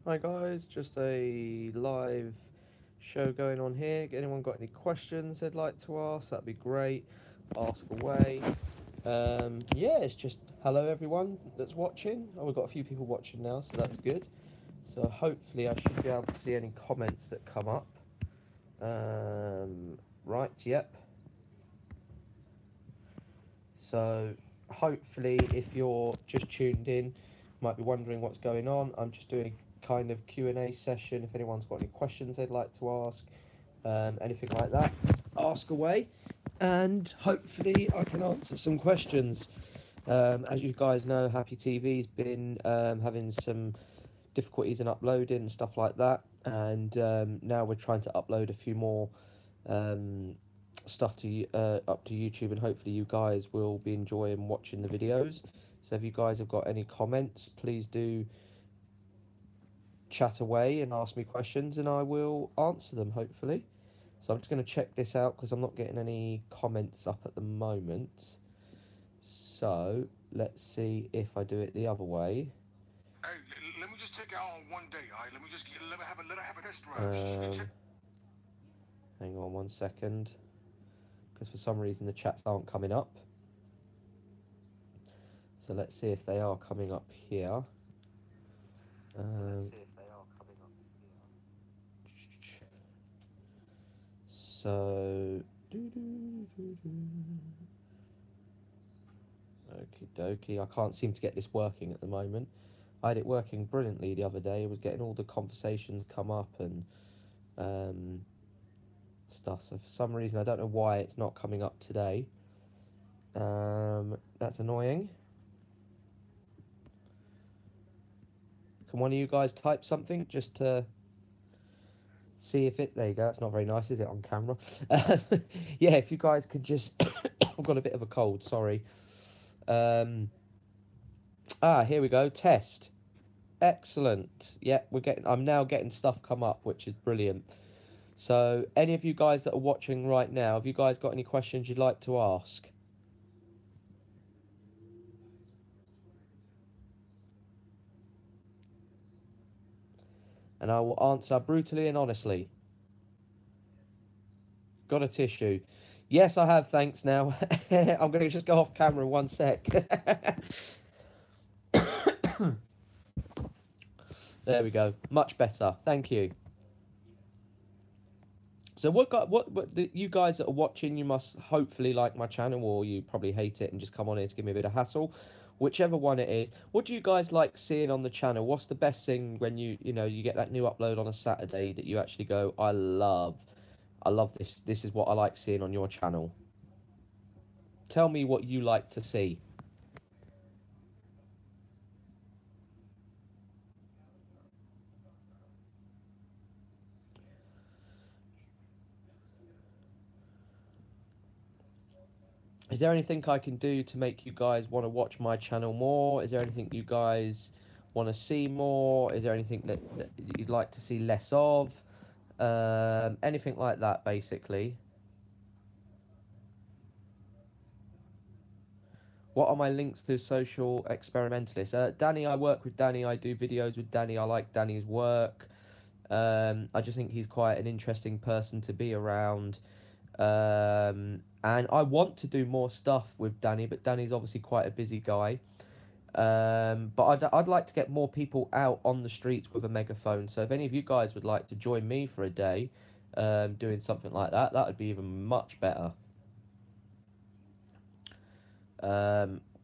Hi guys, just a live show going on here. Anyone got any questions they'd like to ask? That'd be great. Ask away. Yeah, it's just hello everyone that's watching. Oh, we've got a few people watching now, so that's good. So hopefully I should be able to see any comments that come up. Right, yep. So hopefully if you're just tuned in, might be wondering what's going on. I'm just doing kind of Q&A session. If anyone's got any questions they'd like to ask, anything like that, ask away, and hopefully I can answer some questions. As you guys know, Happy TV's been having some difficulties in uploading and stuff like that, and now we're trying to upload a few more stuff to up to YouTube, and hopefully you guys will be enjoying watching the videos. So if you guys have got any comments, please do chat away and ask me questions, and I will answer them hopefully. So I'm just going to check this out because I'm not getting any comments up at the moment. So let's see if I do it the other way. Hey, let me just take it out on one day, all right? Let her have a test drive. Hang on 1 second, because for some reason the chats aren't coming up. So let's see if they are coming up here. So, okie dokie. I can't seem to get this working at the moment. I had it working brilliantly the other day. I was getting all the conversations come up and stuff. So for some reason, I don't know why it's not coming up today. That's annoying. Can one of you guys type something just to see if it... There you go. It's not very nice, is it, on camera? Yeah, if you guys could just... I've got a bit of a cold, sorry. Here we go. Test. Excellent. Yeah, I'm now getting stuff come up, which is brilliant. So, any of you guys that are watching right now, have you guys got any questions you'd like to ask? And I will answer brutally and honestly. Got a tissue? Yes, I have, thanks now. I'm going to just go off camera in 1 sec. There we go. Much better. Thank you. So you guys that are watching, you must hopefully like my channel, or you probably hate it and just come on here to give me a bit of hassle. Whichever one it is. What do you guys like seeing on the channel? What's the best thing when you get that new upload on a Saturday that you actually go, I love this. This is what I like seeing on your channel. Tell me what you like to see. Is there anything I can do to make you guys want to watch my channel more? Is there anything you guys want to see more? Is there anything that you'd like to see less of? Anything like that, basically. What are my links to social experimentalists? Danny, I work with Danny. I do videos with Danny. I like Danny's work. I just think he's quite an interesting person to be around. And I want to do more stuff with Danny, but Danny's obviously quite a busy guy. But I'd like to get more people out on the streets with a megaphone. So if any of you guys would like to join me for a day doing something like that, that would be even much better.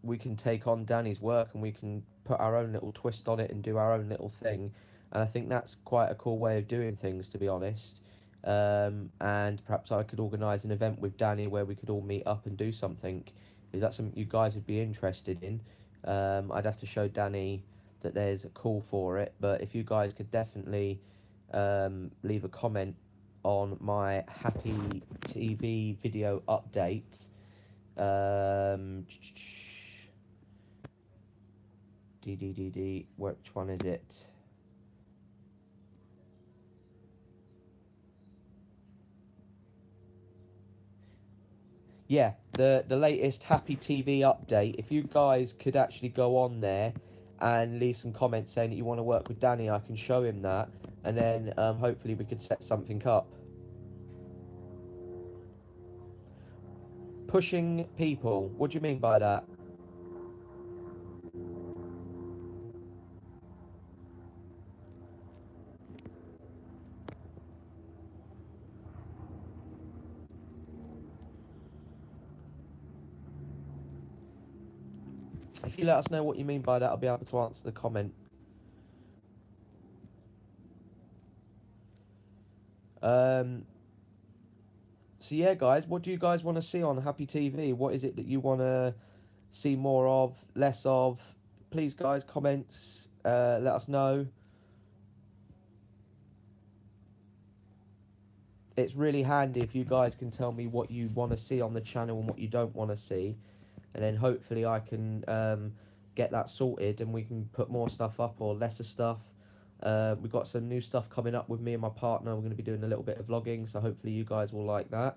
We can take on Danny's work and we can put our own little twist on it and do our own little thing. And I think that's quite a cool way of doing things, to be honest. And perhaps I could organise an event with Danny where we could all meet up and do something. Is that something you guys would be interested in? I'd have to show Danny that there's a call for it, but if you guys could definitely leave a comment on my Happy TV video update. Which one is it? Yeah, the latest Happy TV update. If you guys could actually go on there and leave some comments saying that you want to work with Danny, I can show him that, and then hopefully we could set something up. Pushing people, what do you mean by that? If you let us know what you mean by that, I'll be able to answer the comment. So yeah, guys, what do you guys want to see on Happy TV? What is it that you want to see more of, less of? Please, guys, comments, let us know. It's really handy if you guys can tell me what you want to see on the channel and what you don't want to see, and then hopefully I can get that sorted and we can put more stuff up or lesser stuff. We've got some new stuff coming up with me and my partner. We're going to be doing a little bit of vlogging, so hopefully you guys will like that.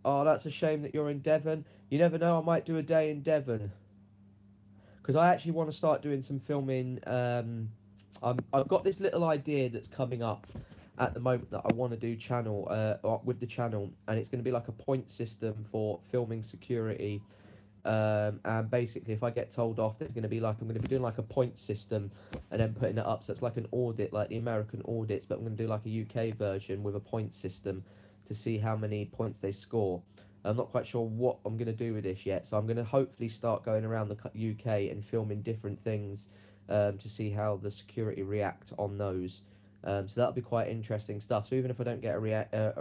Oh, that's a shame that you're in Devon. You never know, I might do a day in Devon. Because I actually want to start doing some filming. I've got this little idea that's coming up at the moment that I want to do with the channel, and it's going to be like a point system for filming security. And basically, if I get told off, there's going to be like, I'm going to be doing like a point system and then putting it up, so it's like an audit, like the American audits, but I'm going to do like a UK version with a point system to see how many points they score. I'm not quite sure what I'm going to do with this yet, so I'm going to hopefully start going around the UK and filming different things to see how the security react on those. So that'll be quite interesting stuff. So even if I don't get a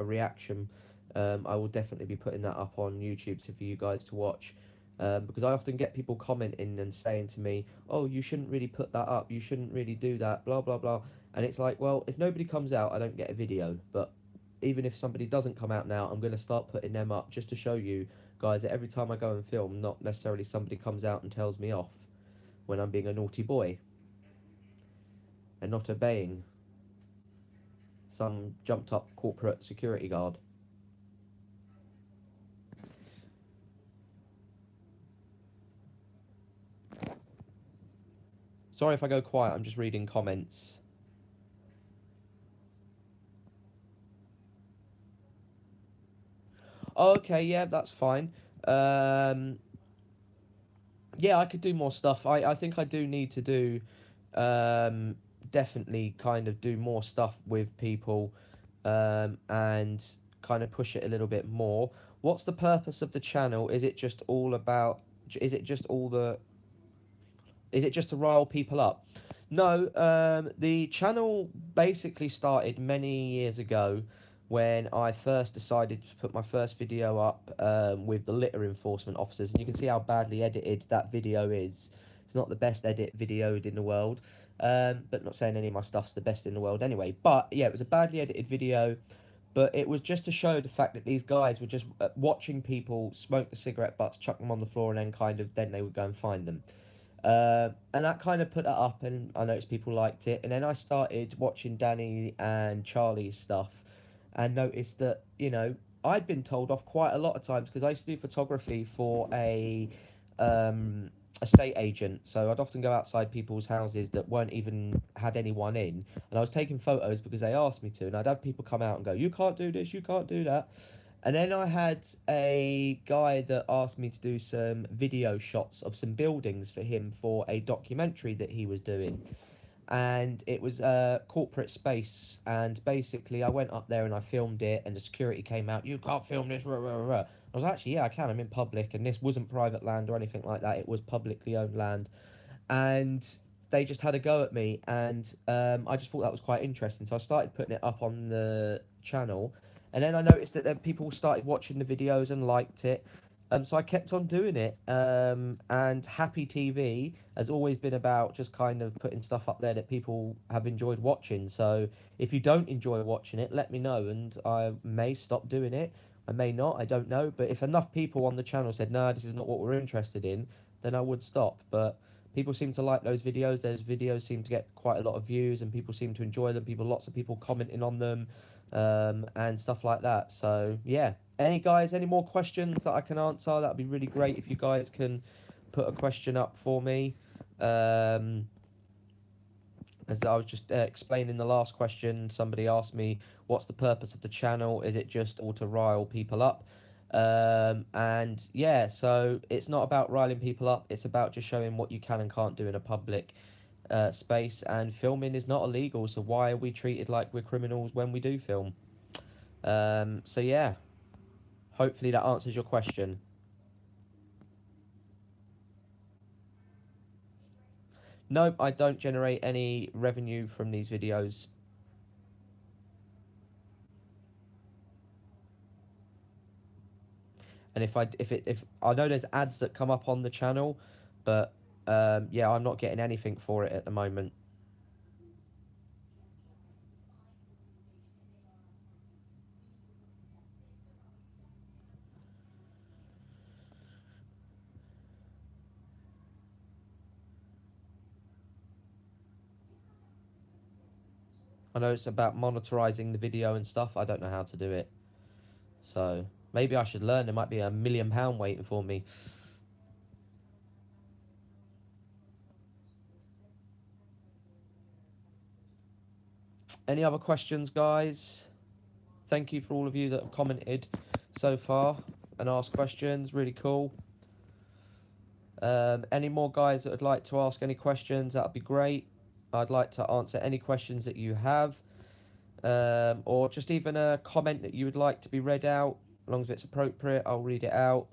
reaction, I will definitely be putting that up on YouTube for you guys to watch. Because I often get people commenting and saying to me, oh, you shouldn't really put that up, you shouldn't really do that, blah, blah, blah. And it's like, well, if nobody comes out, I don't get a video. But even if somebody doesn't come out now, I'm going to start putting them up just to show you guys that every time I go and film, not necessarily somebody comes out and tells me off when I'm being a naughty boy and not obeying some jumped up corporate security guard. Sorry if I go quiet, I'm just reading comments. Oh, okay, yeah, that's fine. Yeah, I could do more stuff. I think I do need to do, definitely kind of do more stuff with people, and kind of push it a little bit more. What's the purpose of the channel? Is it just all about, is it just to rile people up? No, the channel basically started many years ago when I first decided to put my first video up with the litter enforcement officers. And you can see how badly edited that video is. It's not the best edit videoed in the world, but not saying any of my stuff's the best in the world anyway. But yeah, it was a badly edited video, but it was just to show the fact that these guys were just watching people smoke the cigarette butts, chuck them on the floor, and then they would go and find them. And that kind of put it up, and I noticed people liked it. And then I started watching Danny and Charlie's stuff and noticed that, you know, I'd been told off quite a lot of times because I used to do photography for a estate agent. So I'd often go outside people's houses that weren't even had anyone in, and I was taking photos because they asked me to, and I'd have people come out and go, you can't do this, you can't do that. And then I had a guy that asked me to do some video shots of some buildings for him for a documentary that he was doing. And it was a corporate space. And basically, I went up there and I filmed it, and the security came out, you can't film this, rah, rah, rah. I was actually, yeah, I can, I'm in public, and this wasn't private land or anything like that. It was publicly owned land. And they just had a go at me, and I just thought that was quite interesting. So I started putting it up on the channel. And then I noticed that then people started watching the videos and liked it. So I kept on doing it. And Happy TV has always been about just kind of putting stuff up there that people have enjoyed watching. So if you don't enjoy watching it, let me know, and I may stop doing it. I may not, I don't know. But if enough people on the channel said, no, this is not what we're interested in, then I would stop. But people seem to like those videos. Those videos seem to get quite a lot of views, and people seem to enjoy them. Lots of people commenting on them. and stuff like that. So yeah, any more questions that I can answer? That'd be really great if you guys can put a question up for me. As I was just explaining the last question, somebody asked me, what's the purpose of the channel? Is it just all to rile people up? And yeah, so it's not about riling people up. It's about just showing what you can and can't do in a public space. And filming is not illegal, so why are we treated like we're criminals when we do film? So yeah, hopefully that answers your question. Nope, I don't generate any revenue from these videos. And if I know there's ads that come up on the channel, but yeah, I'm not getting anything for it at the moment. I know it's about monetizing the video and stuff. I don't know how to do it, so maybe I should learn. There might be £1 million waiting for me. Any other questions, guys? Thank you for all of you that have commented so far and asked questions. Really cool. Any more guys that would like to ask any questions, that would be great. I'd like to answer any questions that you have, or just even a comment that you would like to be read out. As long as it's appropriate, I'll read it out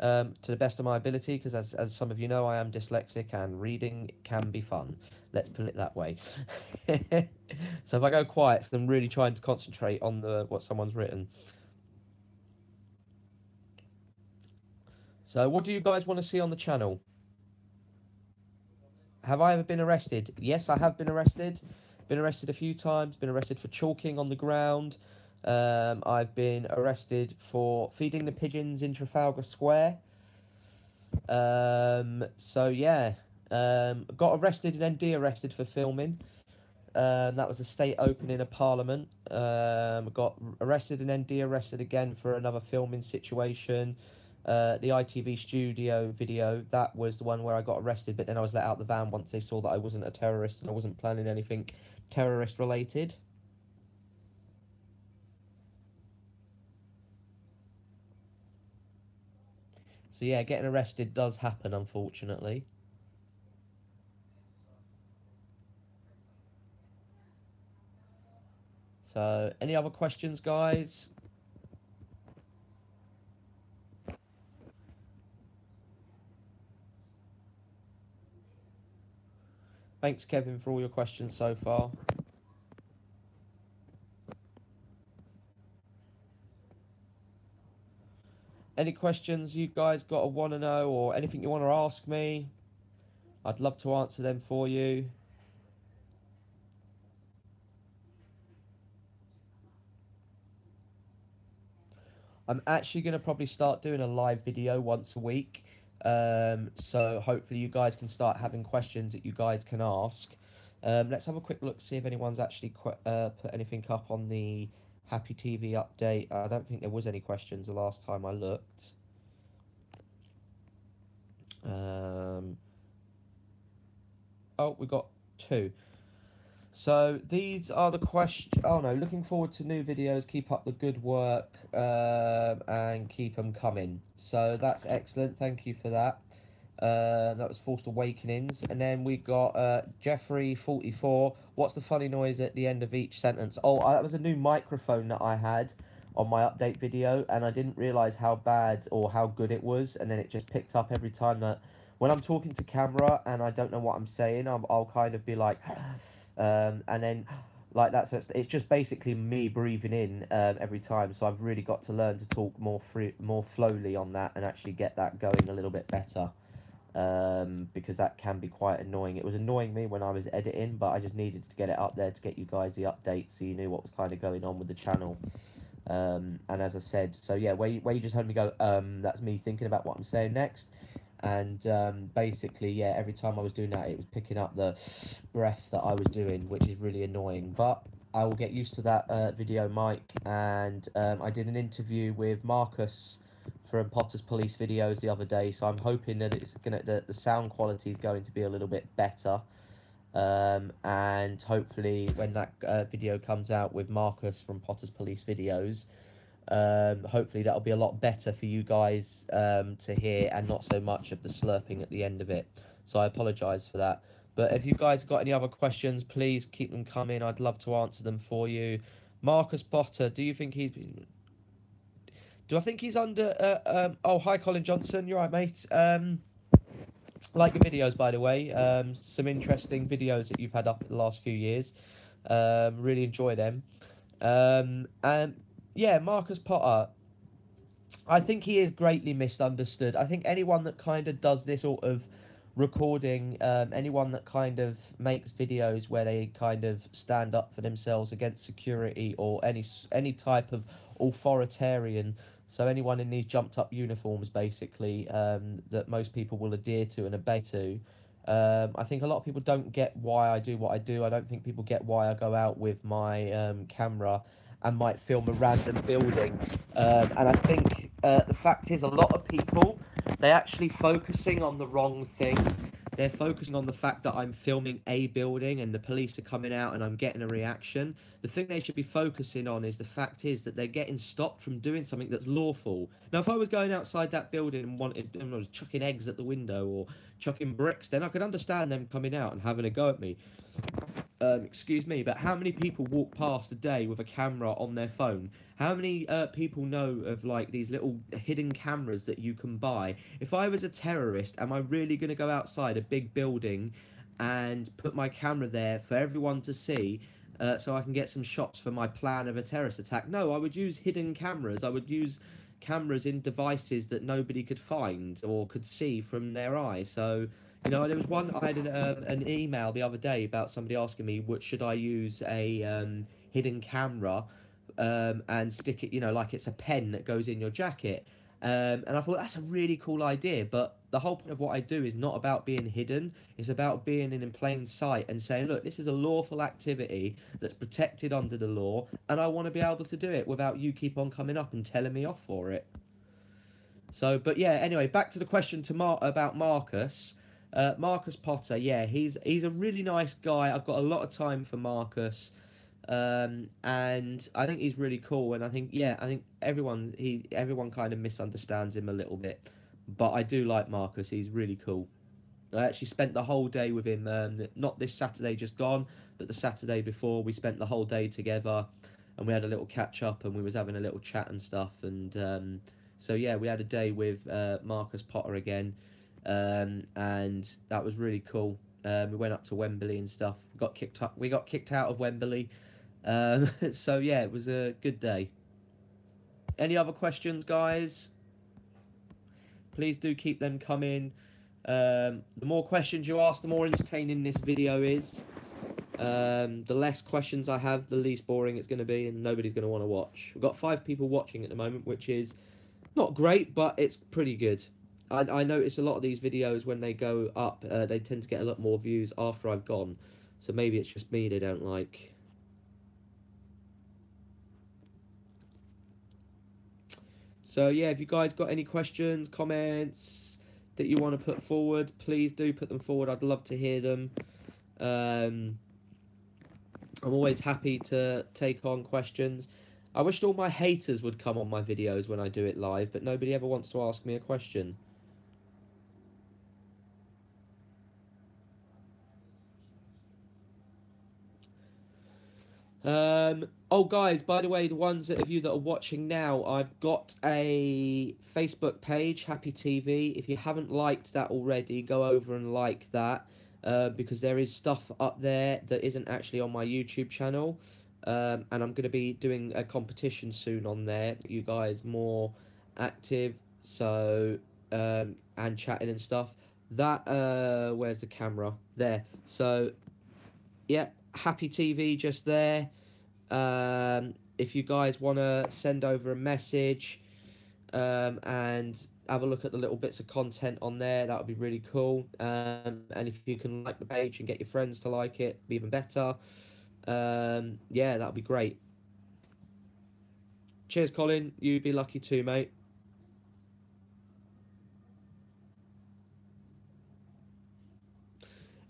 to the best of my ability, because as some of you know, I am dyslexic and reading can be fun. Let's put it that way. So if I go quiet, it's 'cause I'm really trying to concentrate on what someone's written. So what do you guys want to see on the channel? Have I ever been arrested? Yes, I have been arrested. Been arrested a few times. Been arrested for chalking on the ground. I've been arrested for feeding the pigeons in Trafalgar Square. So yeah, got arrested and then de-arrested for filming. That was a state opening of Parliament. Got arrested and then de-arrested again for another filming situation. The ITV studio video, that was the one where I got arrested, but then I was let out the van once they saw that I wasn't a terrorist and I wasn't planning anything terrorist related. So yeah, getting arrested does happen, unfortunately. So any other questions, guys? Thanks, Kevin, for all your questions so far. Any questions you guys got to want to know, or anything you want to ask me? I'd love to answer them for you. I'm actually going to probably start doing a live video once a week. So hopefully you guys can start having questions that you guys can ask. Let's have a quick look, see if anyone's actually put anything up on the Happy TV update. I don't think there was any questions the last time I looked. Oh, we got 2. So these are the questions. Oh no, looking forward to new videos. Keep up the good work and keep them coming. So that's excellent. Thank you for that. That was Forced Awakenings. And then we got Jeffrey44. What's the funny noise at the end of each sentence? Oh, that was a new microphone that I had on my update video, and I didn't realise how bad or how good it was, and then it just picked up every time that when I'm talking to camera and I don't know what I'm saying, I'll kind of be like, and then like that. So it's just basically me breathing in every time. So I've really got to learn to talk more flowly on that and actually get that going a little bit better. Because that can be quite annoying. It was annoying me when I was editing, but I just needed to get it up there to get you guys the update so you knew what was kind of going on with the channel. And as I said, so yeah, where you just heard me go, that's me thinking about what I'm saying next. And basically, yeah, every time I was doing that, it was picking up the breath that I was doing, which is really annoying. But I will get used to that video mic, and I did an interview with Marcus from Potter's Police videos the other day, so I'm hoping that the sound quality is going to be a little bit better. And hopefully when that video comes out with Marcus from Potter's Police videos, hopefully that'll be a lot better for you guys to hear, and not so much of the slurping at the end of it. So I apologise for that. But if you guys got any other questions, please keep them coming. I'd love to answer them for you. Marcus Potter, do you think do I think he's under... oh, hi, Colin Johnson. You're right, mate. Like your videos, by the way. Some interesting videos that you've had up in the last few years. Really enjoy them. And yeah, Marcus Potter, I think he is greatly misunderstood. I think anyone that kind of does this sort of recording, anyone that kind of makes videos where they kind of stand up for themselves against security or any type of authoritarian, so anyone in these jumped up uniforms basically, that most people will adhere to and obey to, I think a lot of people don't get why I do what I do. I don't think people get why I go out with my camera and might film a random building. And I think the fact is, a lot of people, they're actually focusing on the wrong thing. They're focusing on the fact that I'm filming a building and the police are coming out and I'm getting a reaction. The thing they should be focusing on is the fact is that they're getting stopped from doing something that's lawful. Now, if I was going outside that building and was chucking eggs at the window or chucking bricks, then I could understand them coming out and having a go at me. Excuse me, but how many people walk past a day with a camera on their phone? How many people know of like these little hidden cameras that you can buy? If I was a terrorist, am I really going to go outside a big building and put my camera there for everyone to see, so I can get some shots for my plan of a terrorist attack? No, I would use hidden cameras. I would use cameras in devices that nobody could find or could see from their eyes. So, you know, there was one, I had an email the other day about somebody asking me, should I use a hidden camera and stick it, you know, like it's a pen that goes in your jacket. And I thought, that's a really cool idea, but the whole point of what I do is not about being hidden. It's about being in plain sight and saying, look, this is a lawful activity that's protected under the law, and I want to be able to do it without you keep on coming up and telling me off for it. So, but yeah, anyway, back to the question about Marcus. Marcus Potter, yeah, he's a really nice guy. I've got a lot of time for Marcus, and I think he's really cool. And I think, yeah, I think everyone kind of misunderstands him a little bit, but I do like Marcus. He's really cool. I actually spent the whole day with him. Not this Saturday just gone, but the Saturday before. We spent the whole day together, and we had a little catch up, and we was having a little chat and stuff. And so yeah, we had a day with Marcus Potter again. And that was really cool. We went up to Wembley and stuff. We got kicked out of Wembley. So yeah, it was a good day. Any other questions, guys? Please do keep them coming. The more questions you ask, the more entertaining this video is. The less questions I have, the least boring it's going to be, and nobody's going to want to watch. We've got 5 people watching at the moment, which is not great, but it's pretty good. I notice a lot of these videos, when they go up, they tend to get a lot more views after I've gone. So maybe it's just me they don't like. So yeah, if you guys got any questions, comments that you want to put forward, please do put them forward. I'd love to hear them. I'm always happy to take on questions. I wish all my haters would come on my videos when I do it live, but nobody ever wants to ask me a question. Oh guys, by the way, the ones of you that are watching now, I've got a Facebook page, Happy TV. If you haven't liked that already, go over and like that, because there is stuff up there that isn't actually on my YouTube channel. And I'm going to be doing a competition soon on there. You guys more active, so and chatting and stuff. That where's the camera? There. So yeah, Happy TV just there. If you guys want to send over a message and have a look at the little bits of content on there, that would be really cool. And if you can like the page and get your friends to like it, be even better. Yeah, that'll be great. Cheers, Colin. You'd be lucky too, mate.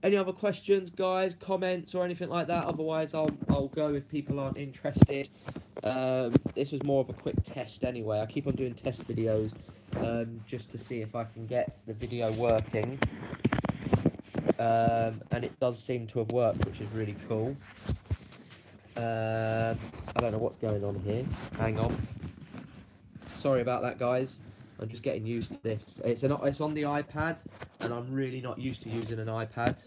Any other questions, guys, comments, or anything like that? Otherwise, I'll go if people aren't interested. This was more of a quick test anyway. I keep on doing test videos just to see if I can get the video working. And it does seem to have worked, which is really cool. I don't know what's going on here. Hang on. Sorry about that, guys. I'm just getting used to this. It's on the iPad, and I'm really not used to using an iPad.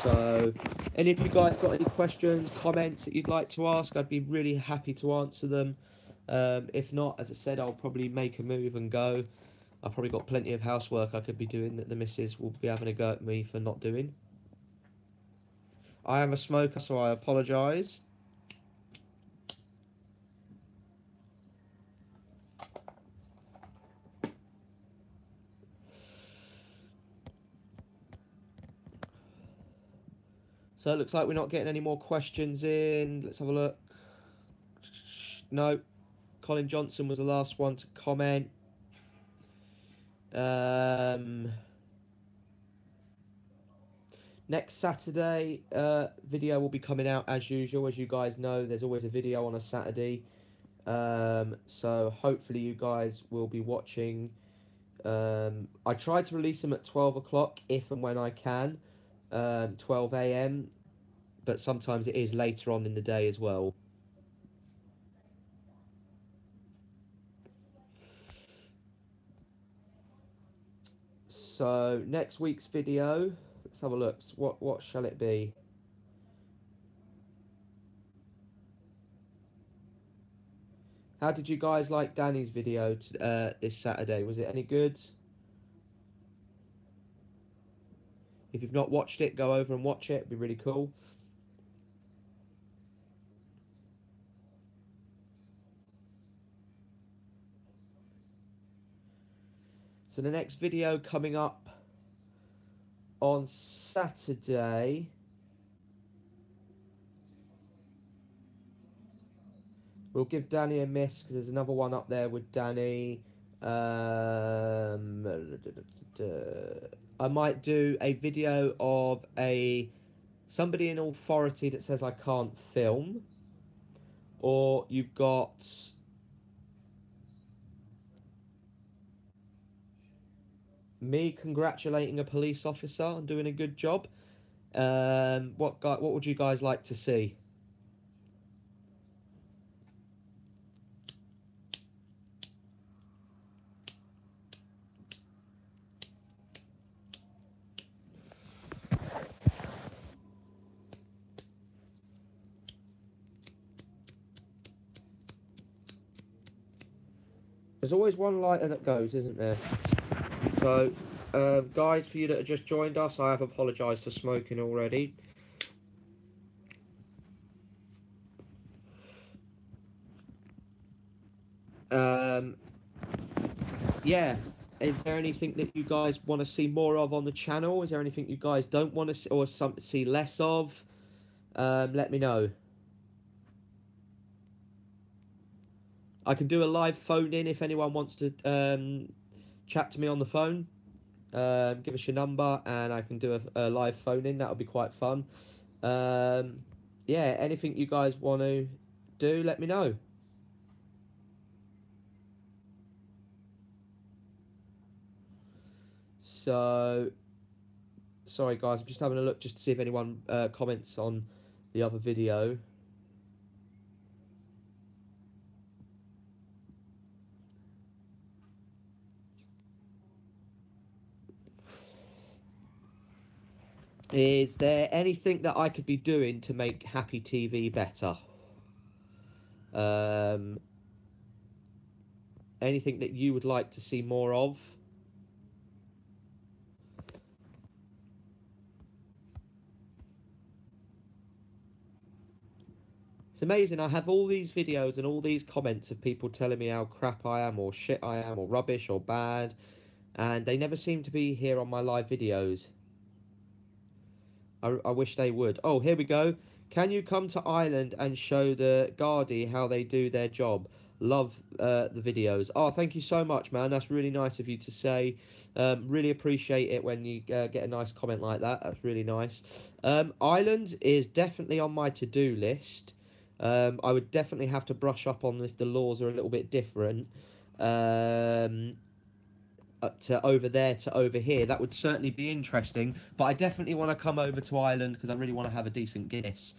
So, any of you guys got any questions, comments that you'd like to ask? I'd be really happy to answer them. If not, as I said, I'll probably make a move and go. I've probably got plenty of housework I could be doing that the missus will be having a go at me for not doing. I am a smoker, so I apologise. So it looks like we're not getting any more questions in. Let's have a look. No. Colin Johnson was the last one to comment. Next Saturday, video will be coming out as usual. As you guys know, there's always a video on a Saturday. So hopefully you guys will be watching. I try to release them at 12 o'clock if and when I can. 12 a.m. But sometimes it is later on in the day as well. So next week's video, let's have a look. What shall it be? How did you guys like Danny's video this Saturday? Was it any good? If you've not watched it, go over and watch it. It'd be really cool. So the next video coming up on Saturday, we'll give Danny a miss because there's another one up there with Danny. I might do a video of somebody in authority that says I can't film, or you've got me congratulating a police officer on doing a good job. What would you guys like to see? There's always one lighter that goes, isn't there? So, guys, for you that have just joined us, I have apologised for smoking already. Yeah, is there anything that you guys want to see more of on the channel? Is there anything you guys don't want to see or see less of? Let me know. I can do a live phone in if anyone wants to chat to me on the phone. Give us your number and I can do a live phone in. That'll be quite fun. Yeah, anything you guys want to do, let me know. So, sorry guys, I'm just having a look just to see if anyone comments on the other video. Is there anything that I could be doing to make Happy TV better? Anything that you would like to see more of? It's amazing. I have all these videos and all these comments of people telling me how crap I am, or shit I am, or rubbish, or bad, and they never seem to be here on my live videos. I wish they would. Oh, here we go. Can you come to Ireland and show the Gardaí how they do their job? Love the videos. Oh, thank you so much, man. That's really nice of you to say. Really appreciate it when you get a nice comment like that. That's really nice. Ireland is definitely on my to-do list. I would definitely have to brush up on if the laws are a little bit different. To over there to over here, that would certainly be interesting, but I definitely want to come over to Ireland because I really want to have a decent Guinness,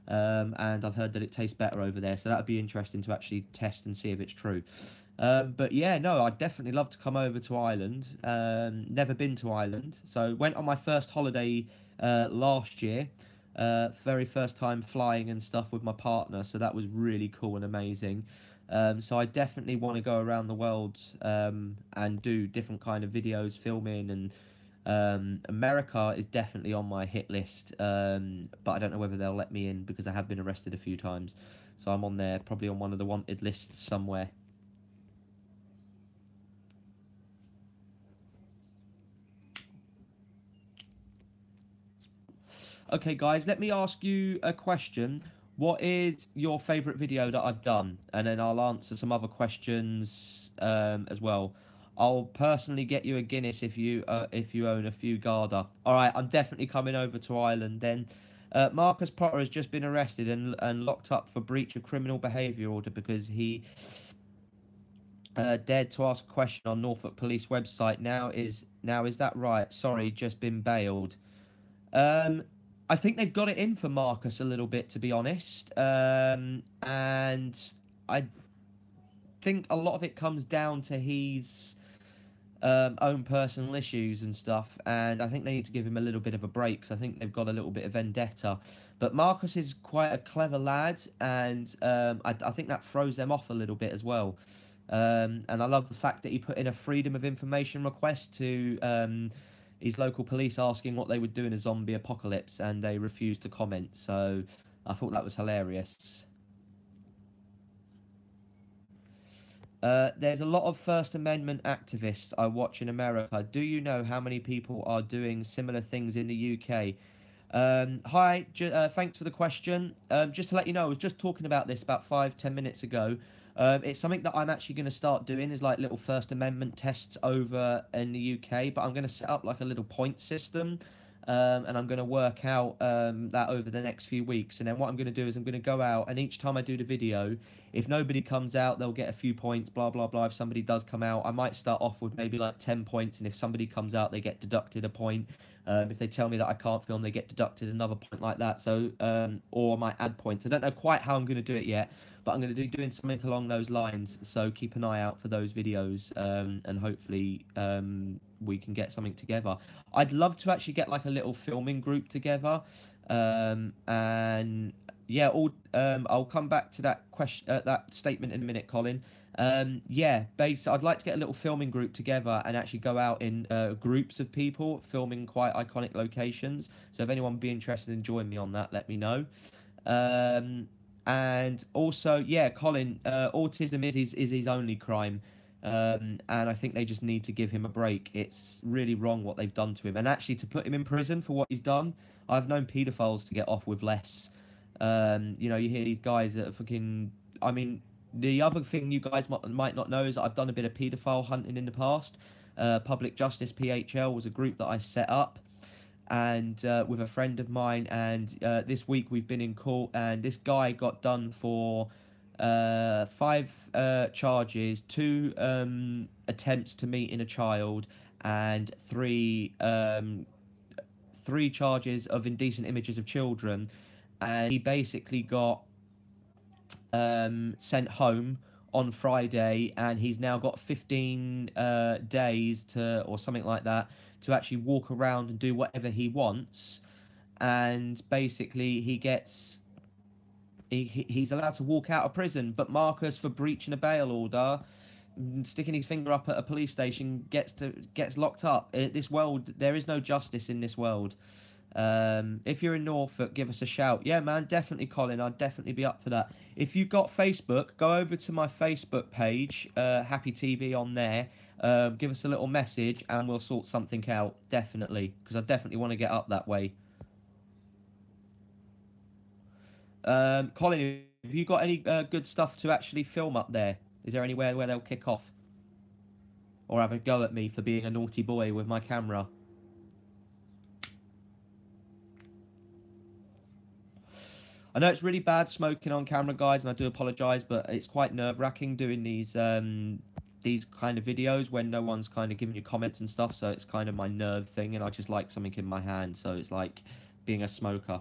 and I've heard that it tastes better over there, so that would be interesting to actually test and see if it's true. But yeah, no, I'd definitely love to come over to Ireland. Never been to Ireland, so went on my first holiday last year, very first time flying and stuff with my partner, so that was really cool and amazing. So I definitely want to go around the world and do different kind of videos, filming, and America is definitely on my hit list, but I don't know whether they'll let me in because I have been arrested a few times. So I'm on there, probably on one of the wanted lists somewhere. Okay, guys, let me ask you a question. What is your favourite video that I've done? And then I'll answer some other questions as well. I'll personally get you a Guinness if you own a few Garda. All right, I'm definitely coming over to Ireland then. Marcus Potter has just been arrested and locked up for breach of criminal behaviour order because he dared to ask a question on Norfolk Police website. Now is that right? Sorry, just been bailed. I think they've got it in for Marcus a little bit, to be honest. And I think a lot of it comes down to his own personal issues and stuff. And I think they need to give him a little bit of a break because I think they've got a little bit of vendetta. But Marcus is quite a clever lad, and I think that throws them off a little bit as well. And I love the fact that he put in a freedom of information request to his local police asking what they would do in a zombie apocalypse, and they refused to comment. So I thought that was hilarious. There's a lot of First Amendment activists I watch in America. Do you know how many people are doing similar things in the UK? Hi, thanks for the question. Just to let you know, I was just talking about this about 5-10 minutes ago. It's something that I'm actually going to start doing, is like little First Amendment tests over in the UK, but I'm going to set up like a little point system, and I'm going to work out that over the next few weeks. And then what I'm going to do is I'm going to go out, and each time I do the video, if nobody comes out, they'll get a few points, blah, blah, blah. If somebody does come out, I might start off with maybe like 10 points, and if somebody comes out, they get deducted a point. If they tell me that I can't film, they get deducted another point like that. So, or I might add points. I don't know quite how I'm going to do it yet, but I'm going to be doing something along those lines. So keep an eye out for those videos, and hopefully we can get something together. I'd love to actually get like a little filming group together, and yeah, I'll come back to that question, that statement in a minute, Colin. Yeah, I'd like to get a little filming group together and actually go out in groups of people filming quite iconic locations. So if anyone would be interested in joining me on that, let me know. And also, yeah, Colin, autism is his only crime. And I think they just need to give him a break. It's really wrong what they've done to him. And actually, to put him in prison for what he's done, I've known paedophiles to get off with less. You know, you hear these guys that are fucking... I mean, the other thing you guys might not know is that I've done a bit of paedophile hunting in the past. Public Justice PHL was a group that I set up, and with a friend of mine, and this week we've been in court, and this guy got done for 5 charges, 2 attempts to meet in a child, and 3 charges of indecent images of children. And he basically got sent home on Friday, and he's now got 15 days to, or something like that, to actually walk around and do whatever he wants. And basically he's allowed to walk out of prison, but Marcus, for breaching a bail order, sticking his finger up at a police station, gets locked up. This world, there is no justice in this world. If you're in Norfolk, give us a shout. Yeah, man, definitely, Colin. I'd definitely be up for that. If you've got Facebook, go over to my Facebook page, Happy TV on there. Give us a little message and we'll sort something out. Definitely, because I definitely want to get up that way. Colin, have you got any good stuff to actually film up there? Is there anywhere where they'll kick off? Or have a go at me for being a naughty boy with my camera? I know it's really bad smoking on camera, guys, and I do apologise, but it's quite nerve-wracking doing these kind of videos when no one's kind of giving you comments and stuff, so it's kind of my nerve thing, and I just like something in my hand, so it's like being a smoker.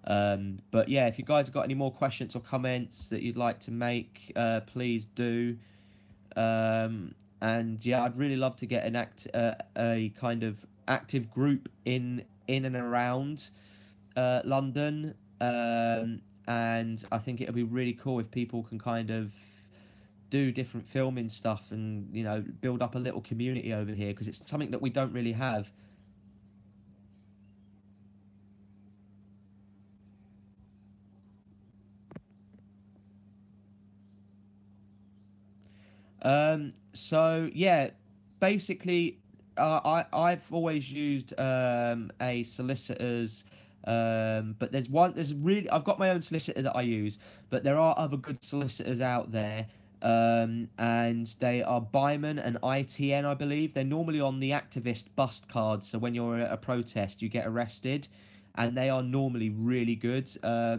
But yeah, if you guys have got any more questions or comments that you'd like to make, please do. And yeah, I'd really love to get a kind of active group in and around London. And I think it'll be really cool if people can kind of do different filming stuff and, you know, build up a little community over here, because it's something that we don't really have. So yeah, basically, I've always used a solicitor's, but I've got my own solicitor that I use, but there are other good solicitors out there, and they are Byman and ITN, I believe. They're normally on the activist bust card, so when you're at a protest, you get arrested. And they are normally really good.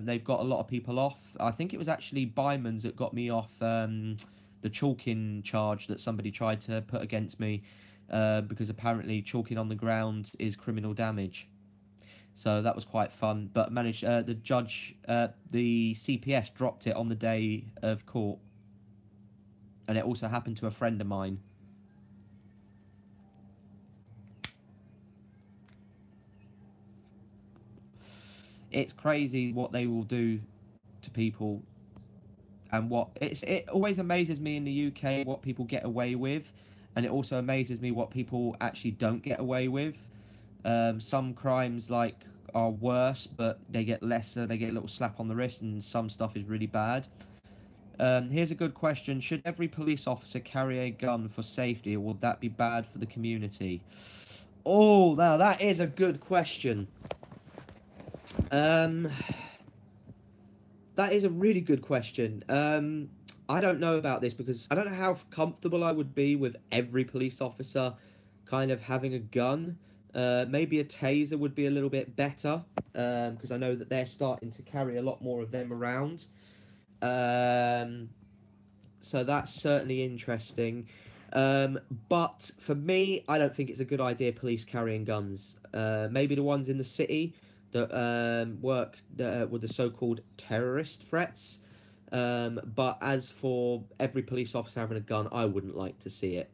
They've got a lot of people off. I think it was actually Byman's that got me off the chalking charge that somebody tried to put against me, because apparently chalking on the ground is criminal damage. So that was quite fun, but managed the judge, the CPS dropped it on the day of court, and it also happened to a friend of mine. It's crazy what they will do to people, and it always amazes me in the UK what people get away with, and it also amazes me what people actually don't get away with. Some crimes like are worse, but they get lesser. They get a little slap on the wrist, and some stuff is really bad. Here's a good question: should every police officer carry a gun for safety, or would that be bad for the community? Oh, now that is a good question. That is a really good question. I don't know about this because I don't know how comfortable I would be with every police officer kind of having a gun. Maybe a taser would be a little bit better, because I know that they're starting to carry a lot more of them around. So that's certainly interesting. But for me, I don't think it's a good idea, police carrying guns. Maybe the ones in the city that work with the so-called terrorist threats. But as for every police officer having a gun, I wouldn't like to see it.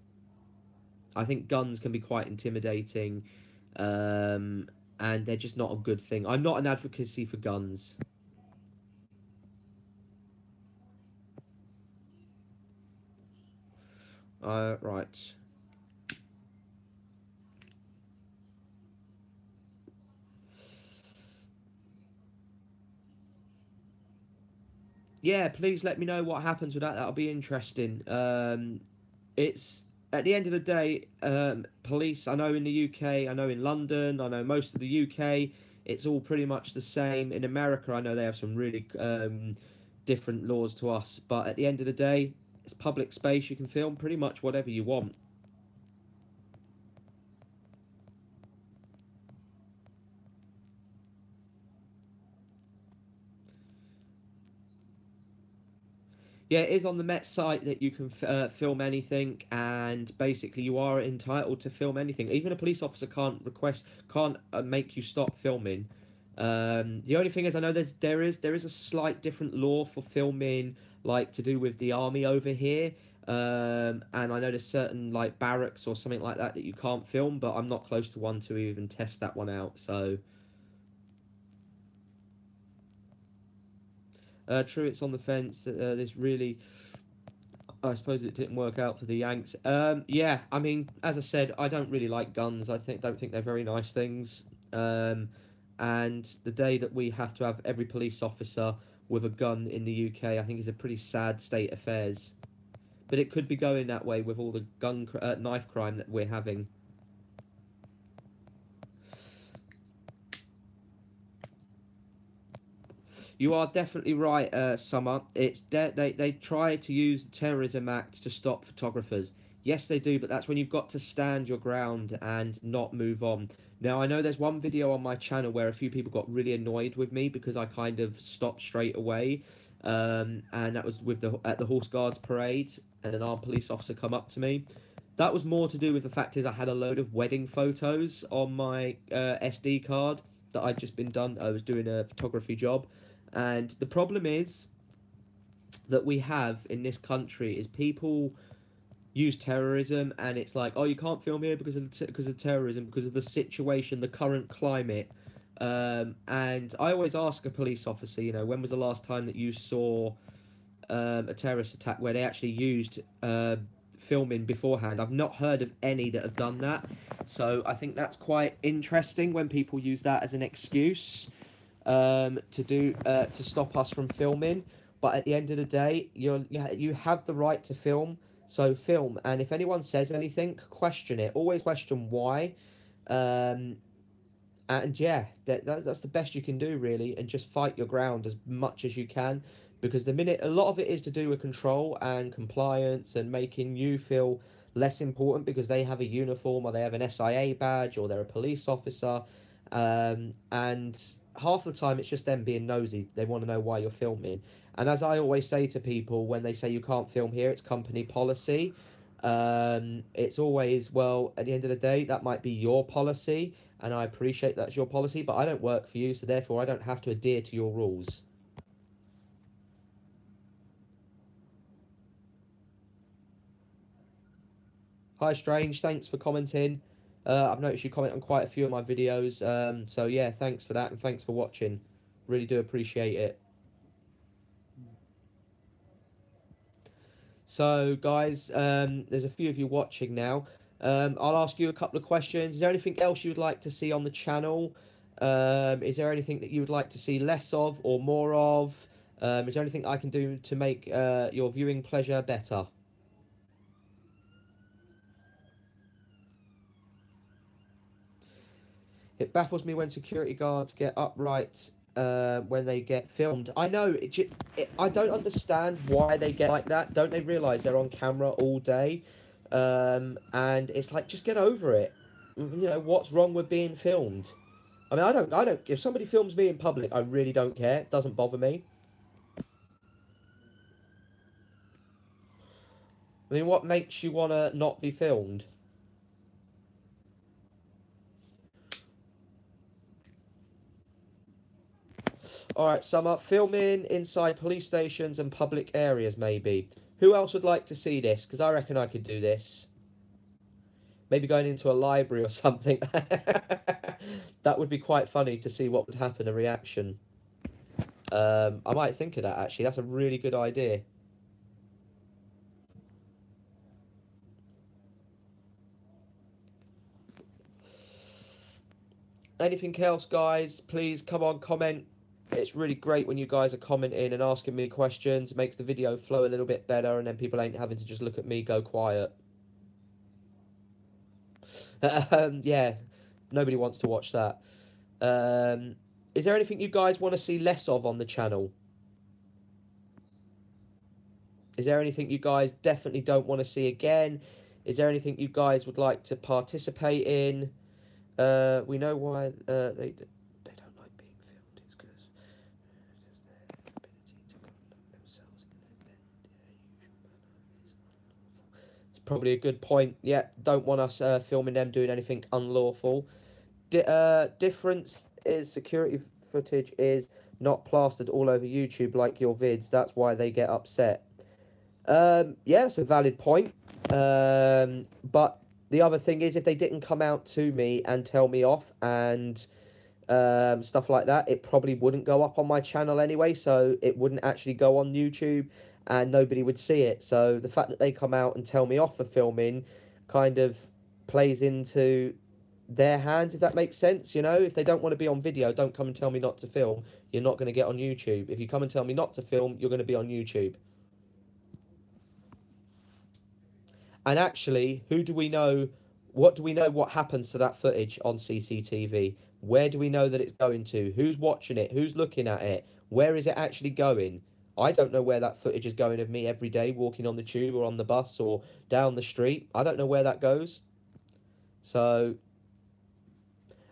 I think guns can be quite intimidating, and they're just not a good thing. I'm not an advocacy for guns. Right. Yeah, please let me know what happens with that. That'll be interesting. It's at the end of the day, police. I know in the UK, I know in London, I know most of the UK. It's all pretty much the same. In America, I know they have some really different laws to us. But at the end of the day, it's public space. You can film pretty much whatever you want. Yeah, it is on the Met site that you can film anything, and basically you are entitled to film anything. Even a police officer can't make you stop filming. The only thing is, I know there is a slight different law for filming, like to do with the army over here. And I know there's certain like barracks or something like that that you can't film, but I'm not close to one to even test that one out. So true, it's on the fence. This really, I suppose it didn't work out for the Yanks. Yeah, I mean, as I said, I don't really like guns. Don't think they're very nice things. and the day that we have to have every police officer with a gun in the UK, I think is a pretty sad state of affairs. But it could be going that way with all the knife crime that we're having. You are definitely right, Summer. It's they try to use the Terrorism Act to stop photographers. Yes, they do, but that's when you've got to stand your ground and not move on. Now, I know there's one video on my channel where a few people got really annoyed with me because I kind of stopped straight away. And that was with at the Horse Guards parade, and an armed police officer come up to me. That was more to do with the fact is I had a load of wedding photos on my SD card that I'd just been done. I was doing a photography job. And the problem is that we have in this country is people use terrorism, and it's like, oh, you can't film here because of terrorism, because of the situation, the current climate. And I always ask a police officer, you know, when was the last time that you saw a terrorist attack where they actually used filming beforehand? I've not heard of any that have done that, so I think that's quite interesting when people use that as an excuse to stop us from filming. But at the end of the day, you have the right to film, so film. And if anyone says anything, question it. Always question why. And yeah, that's the best you can do, really, and just fight your ground as much as you can, because the minute a lot of it is to do with control and compliance and making you feel less important because they have a uniform or they have an SIA badge or they're a police officer, and half the time it's just them being nosy. They want to know why you're filming. And as I always say to people when they say you can't film here, it's company policy. It's always, well, at the end of the day, that might be your policy, and I appreciate that's your policy, but I don't work for you, so therefore I don't have to adhere to your rules. Hi, Strange, thanks for commenting. I've noticed you comment on quite a few of my videos, so yeah, thanks for that, and thanks for watching. Really do appreciate it. So, guys, there's a few of you watching now. I'll ask you a couple of questions. Is there anything else you would like to see on the channel? Is there anything that you would like to see less of or more of? Is there anything I can do to make your viewing pleasure better? It baffles me when security guards get upright when they get filmed. I know, I don't understand why they get like that. Don't they realise they're on camera all day? And it's like, just get over it. You know, what's wrong with being filmed? I mean, I don't, if somebody films me in public, I really don't care. It doesn't bother me. I mean, what makes you want to not be filmed? Alright, Summer, filming inside police stations and public areas, maybe. Who else would like to see this? Because I reckon I could do this. Maybe going into a library or something. That would be quite funny to see what would happen, a reaction. I might think of that, actually. That's a really good idea. Anything else, guys? Please come on, comment. It's really great when you guys are commenting and asking me questions. It makes the video flow a little bit better, and then people ain't having to just look at me go quiet. Yeah, nobody wants to watch that. Is there anything you guys want to see less of on the channel? Is there anything you guys definitely don't want to see again? Is there anything you guys would like to participate in? We know why they don't like being filmed. It's because their ability to conduct themselves in their usual manner is unlawful. It's probably a good point. Yeah, don't want us filming them doing anything unlawful. Difference is security footage is not plastered all over YouTube like your vids. That's why they get upset. Yeah, that's a valid point. But the other thing is, if they didn't come out to me and tell me off and stuff like that, it probably wouldn't go up on my channel anyway, so it wouldn't actually go on YouTube and nobody would see it. So the fact that they come out and tell me off for filming kind of plays into their hands, if that makes sense. You know, if they don't want to be on video, don't come and tell me not to film. You're not going to get on YouTube. If you come and tell me not to film, you're going to be on YouTube. And actually, who do we know? What do we know? What happens to that footage on CCTV? Where do we know that it's going to? Who's watching it? Who's looking at it? Where is it actually going? I don't know where that footage is going of me every day walking on the tube or on the bus or down the street. I don't know where that goes. So,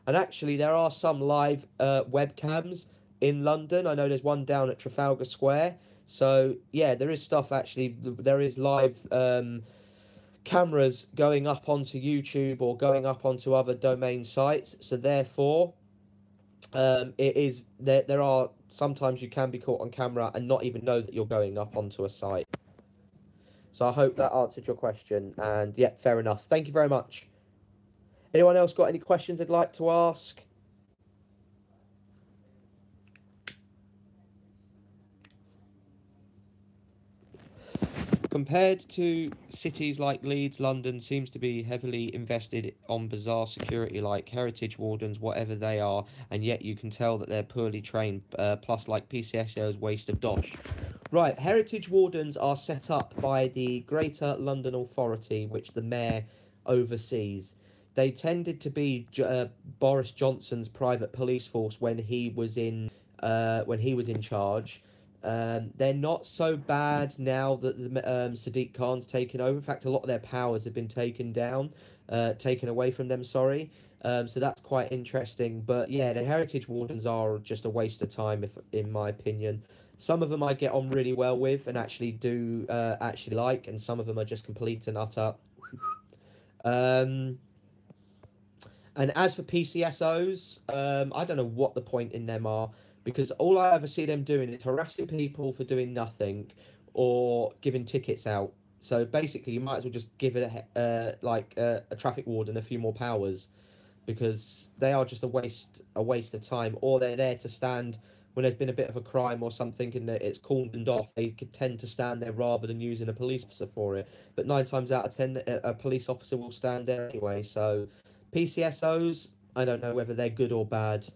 and actually, there are some live webcams in London. I know there's one down at Trafalgar Square. So, yeah, there is stuff actually. There is live cameras going up onto YouTube or going up onto other domain sites. So, therefore, it is there are sometimes you can be caught on camera and not even know that you're going up onto a site. So, I hope that answered your question. And, yeah, fair enough. Thank you very much. Anyone else got any questions they'd like to ask? Compared to cities like Leeds, London seems to be heavily invested on bizarre security like heritage wardens, whatever they are, and yet you can tell that they're poorly trained, plus like PCSOs waste of dosh. Right, heritage wardens are set up by the Greater London Authority, which the mayor oversees. They tended to be Boris Johnson's private police force when he was in charge. They're not so bad now that Sadiq Khan's taken over. In fact, a lot of their powers have been taken away from them. Sorry. So that's quite interesting. But yeah, the heritage wardens are just a waste of time, in my opinion. Some of them I get on really well with and actually do actually like, and some of them are just complete and utter. And as for PCSOs, I don't know what the point in them are, because all I ever see them doing is harassing people for doing nothing or giving tickets out. So basically, you might as well just give it a traffic warden a few more powers, because they are just a waste of time. Or they're there to stand when there's been a bit of a crime or something and it's cordoned off. They could tend to stand there rather than using a police officer for it. But 9 times out of 10, a police officer will stand there anyway. So PCSOs, I don't know whether they're good or bad.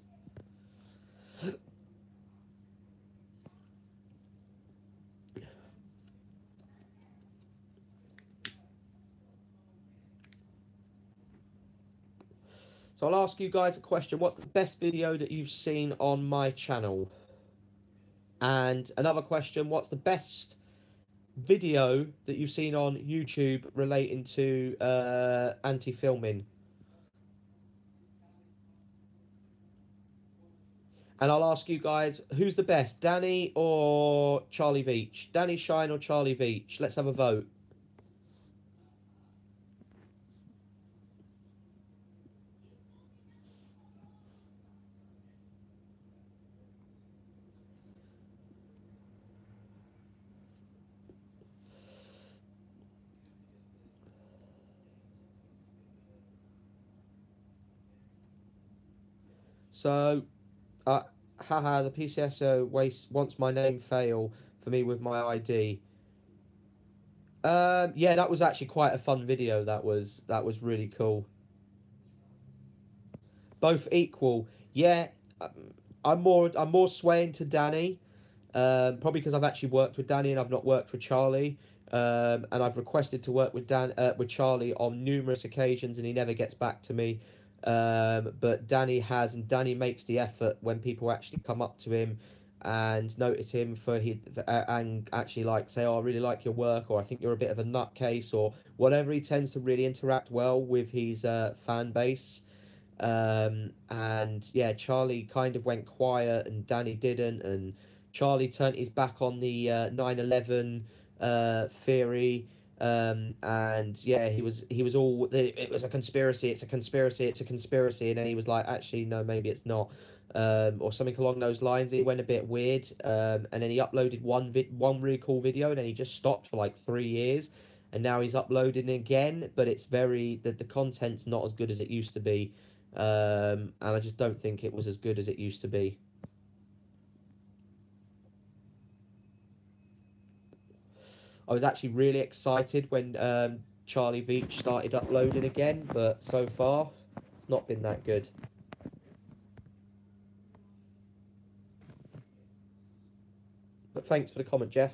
So I'll ask you guys a question. What's the best video that you've seen on my channel? And another question, what's the best video that you've seen on YouTube relating to anti-filming? And I'll ask you guys, who's the best, Danny or Charlie Veach? Danny Shine or Charlie Veach? Let's have a vote. So, haha, the PCSO wants my name fail for me with my ID. Yeah, that was actually quite a fun video. That was really cool. Both equal. Yeah, I'm more swaying to Danny. Probably because I've actually worked with Danny and I've not worked with Charlie. And I've requested to work with Charlie on numerous occasions, and he never gets back to me. But Danny has, and Danny makes the effort when people actually come up to him and notice him and actually like say, "Oh, I really like your work," or "I think you're a bit of a nutcase," or whatever. He tends to really interact well with his fan base. And yeah, Charlie kind of went quiet and Danny didn't, and Charlie turned his back on the 9/11 theory. And yeah, he was all, it was a conspiracy, it's a conspiracy, it's a conspiracy, and then he was like, actually no, maybe it's not, or something along those lines. It went a bit weird, and then he uploaded one really cool video, and then he just stopped for like 3 years, and now he's uploading again, but it's the content's not as good as it used to be, and I just don't think it was as good as it used to be. I was actually really excited when Charlie Veach started uploading again, but so far, not been that good. But thanks for the comment, Jeff.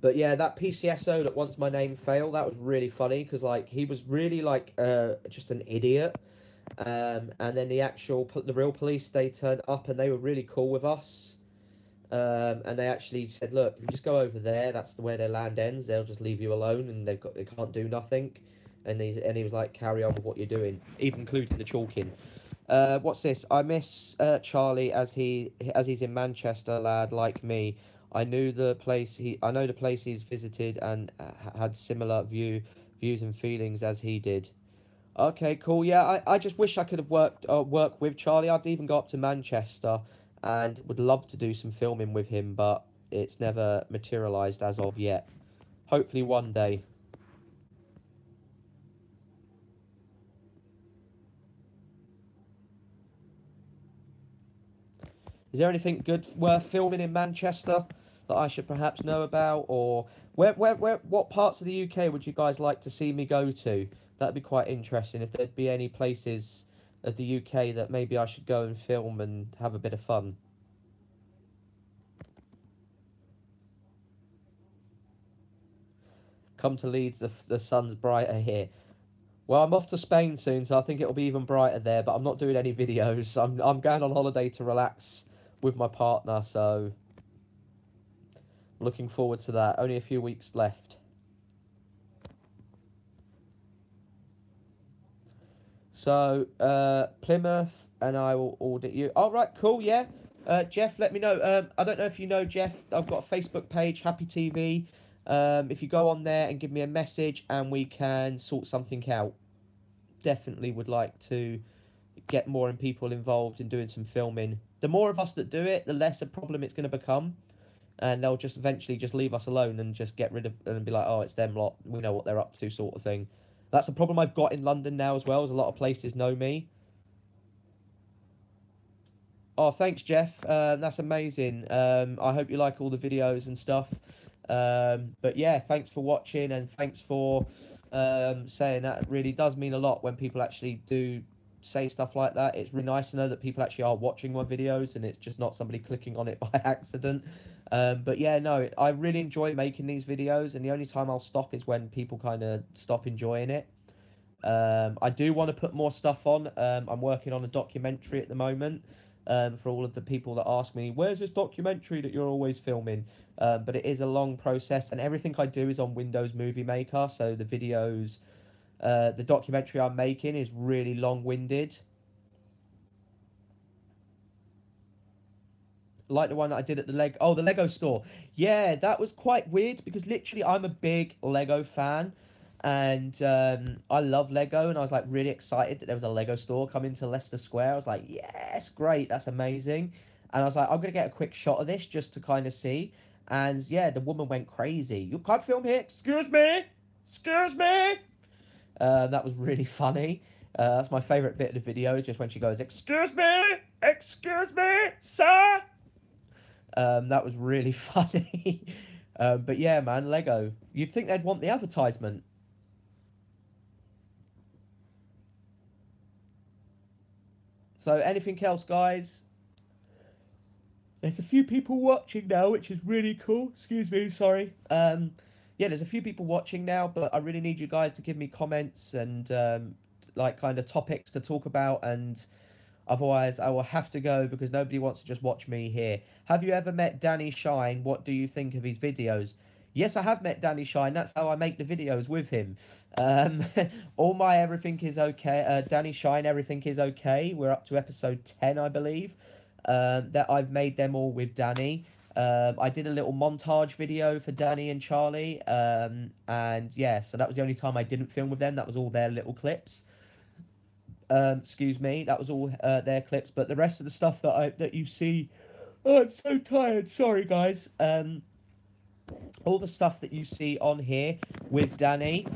But yeah, that PCSO that wants my name fail, that was really funny because like he was really like just an idiot. And then the real police, they turned up and they were really cool with us. And they actually said, look, if you just go over there, that's where their land ends. They'll just leave you alone, and they can't do nothing. And he was like, carry on with what you're doing, even including the chalking. What's this? I miss Charlie as he's in Manchester, lad, like me. I know the place he's visited and had similar views and feelings as he did. Okay, cool. Yeah, I just wish I could have worked with Charlie. I'd even go up to Manchester and would love to do some filming with him, but it's never materialised as of yet. Hopefully one day. Is there anything good worth filming in Manchester that I should perhaps know about? Or what parts of the UK would you guys like to see me go to? That'd be quite interesting. If there'd be any places of the UK that maybe I should go and film and have a bit of fun. Come to Leeds, the sun's brighter here. Well, I'm off to Spain soon, so I think it'll be even brighter there, but I'm not doing any videos. I'm going on holiday to relax with my partner, so looking forward to that. Only a few weeks left. So, Plymouth, and I will audit you. All right, cool, yeah. Jeff, let me know. I don't know if you know Jeff. I've got a Facebook page, Happy TV. If you go on there and give me a message, and we can sort something out. Definitely would like to get more people involved in doing some filming. The more of us that do it, the less a problem it's going to become. And they'll just eventually just leave us alone and just get rid of and be like, oh, it's them lot. We know what they're up to, sort of thing. That's a problem I've got in London now as well, as a lot of places know me. Oh, thanks, Jeff. That's amazing. I hope you like all the videos and stuff. But yeah, thanks for watching, and thanks for saying that. It really does mean a lot when people actually do say stuff like that. It's really nice to know that people actually are watching my videos and it's just not somebody clicking on it by accident. But yeah, no, I really enjoy making these videos, and the only time I'll stop is when people kind of stop enjoying it. I do want to put more stuff on. I'm working on a documentary at the moment. For all of the people that ask me, where's this documentary that you're always filming? But it is a long process, and everything I do is on Windows Movie Maker, so the videos, the documentary I'm making is really long-winded. Like the one that I did at the Lego store. Yeah, that was quite weird because literally I'm a big Lego fan. And I love Lego, and I was like really excited that there was a Lego store coming to Leicester Square. I was like, yes, great, that's amazing. And I was like, I'm going to get a quick shot of this just to kind of see. And yeah, the woman went crazy. You can't film here. Excuse me. Excuse me. That was really funny. That's my favourite bit of the video, is just when she goes, excuse me. Excuse me, sir. That was really funny. But yeah, man, Lego. You'd think they'd want the advertisement. So anything else, guys? There's a few people watching now, which is really cool. Excuse me, sorry. Yeah, there's a few people watching now, but I really need you guys to give me comments and like kind of topics to talk about, and otherwise I will have to go because nobody wants to just watch me here. Have you ever met Danny Shine? What do you think of his videos? Yes, I have met Danny Shine. That's how I make the videos with him. All my everything is okay. Danny Shine, everything is okay. We're up to episode 10, I believe. That I've made them all with Danny. I did a little montage video for Danny and Charlie. And yeah, so that was the only time I didn't film with them. That was all their little clips. Excuse me. That was all their clips. But the rest of the stuff that you see... Oh, I'm so tired. Sorry, guys. All the stuff that you see on here with Danny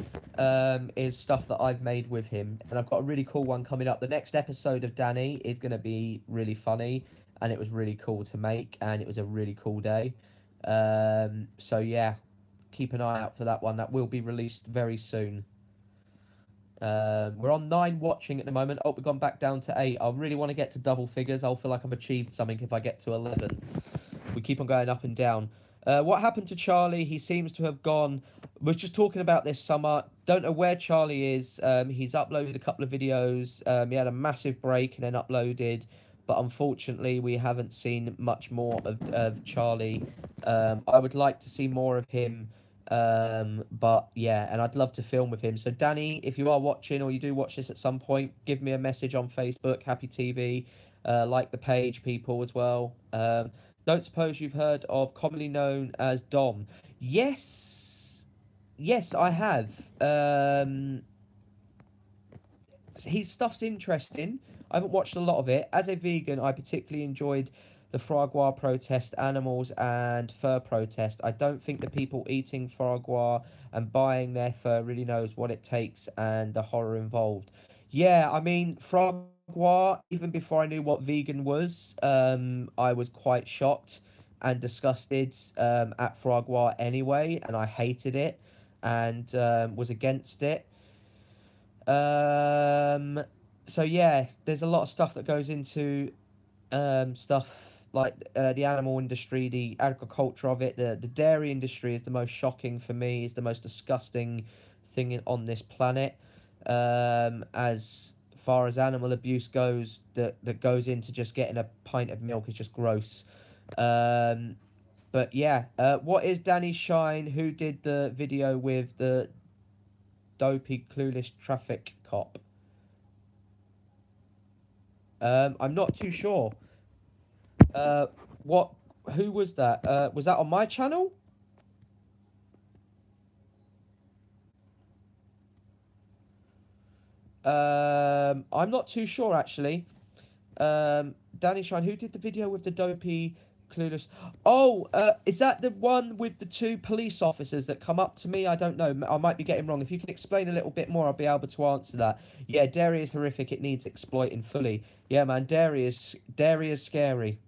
is stuff that I've made with him. And I've got a really cool one coming up. The next episode of Danny is going to be really funny. and it was really cool to make, and it was a really cool day. So yeah, keep an eye out for that one. That will be released very soon. We're on 9 watching at the moment. Oh, we've gone back down to 8. I really want to get to double figures. I'll feel like I've achieved something if I get to 11. We keep on going up and down. What happened to Charlie? He seems to have gone. Was just talking about this summer. Don't know where Charlie is. He's uploaded a couple of videos. He had a massive break and then uploaded. But unfortunately, we haven't seen much more of Charlie. I would like to see more of him. But yeah, and I'd love to film with him. So Danny, if you are watching or you do watch this at some point, give me a message on Facebook, Happy TV. Like the page, people, as well. Don't suppose you've heard of commonly known as Dom? Yes, yes, I have. His stuff's interesting. I haven't watched a lot of it. As a vegan, I particularly enjoyed the foie gras protest, animals and fur protest. I don't think the people eating foie gras and buying their fur really knows what it takes and the horror involved. Yeah, I mean, foie gras, even before I knew what vegan was, I was quite shocked and disgusted at foie gras anyway, and I hated it and was against it. So yeah, there's a lot of stuff that goes into stuff like the animal industry, the agriculture of it. The dairy industry is the most shocking for me. Is the most disgusting thing on this planet. As far as animal abuse goes, that goes into just getting a pint of milk is just gross. But yeah, what is Danny Shine? Who did the video with the dopey, clueless traffic cop? I'm not too sure. What? Who was that? Was that on my channel? I'm not too sure actually. Danny Shine, who did the video with the dopey, clueless? Oh, is that the one with the 2 police officers that come up to me? I don't know. I might be getting wrong. If you can explain a little bit more, I'll be able to answer that. Yeah, dairy is horrific. It needs exploiting fully. Yeah, man, dairy is scary.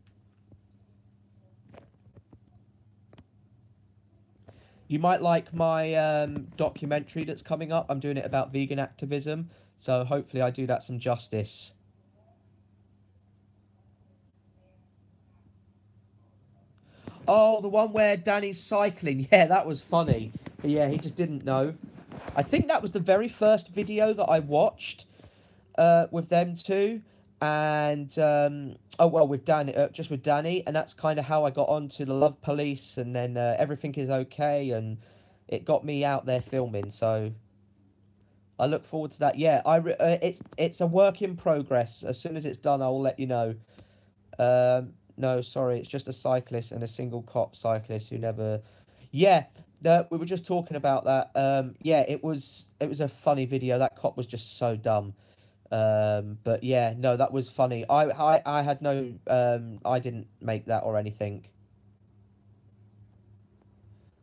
You might like my documentary that's coming up. I'm doing it about vegan activism, so hopefully I do that some justice. Oh, the one where Danny's cycling. Yeah, that was funny. Yeah, he just didn't know. I think that was the very first video that I watched with them two. And, oh, well, with Danny, just with Danny. And that's kind of how I got onto the Love Police. And then Everything Is Okay. And it got me out there filming. So I look forward to that. Yeah, it's a work in progress. As soon as it's done, I'll let you know. No, sorry, it's just a cyclist and a single cop cyclist who never. Yeah, we were just talking about that. Yeah, it was a funny video. That cop was just so dumb. But yeah, no, that was funny. I had no. I didn't make that or anything.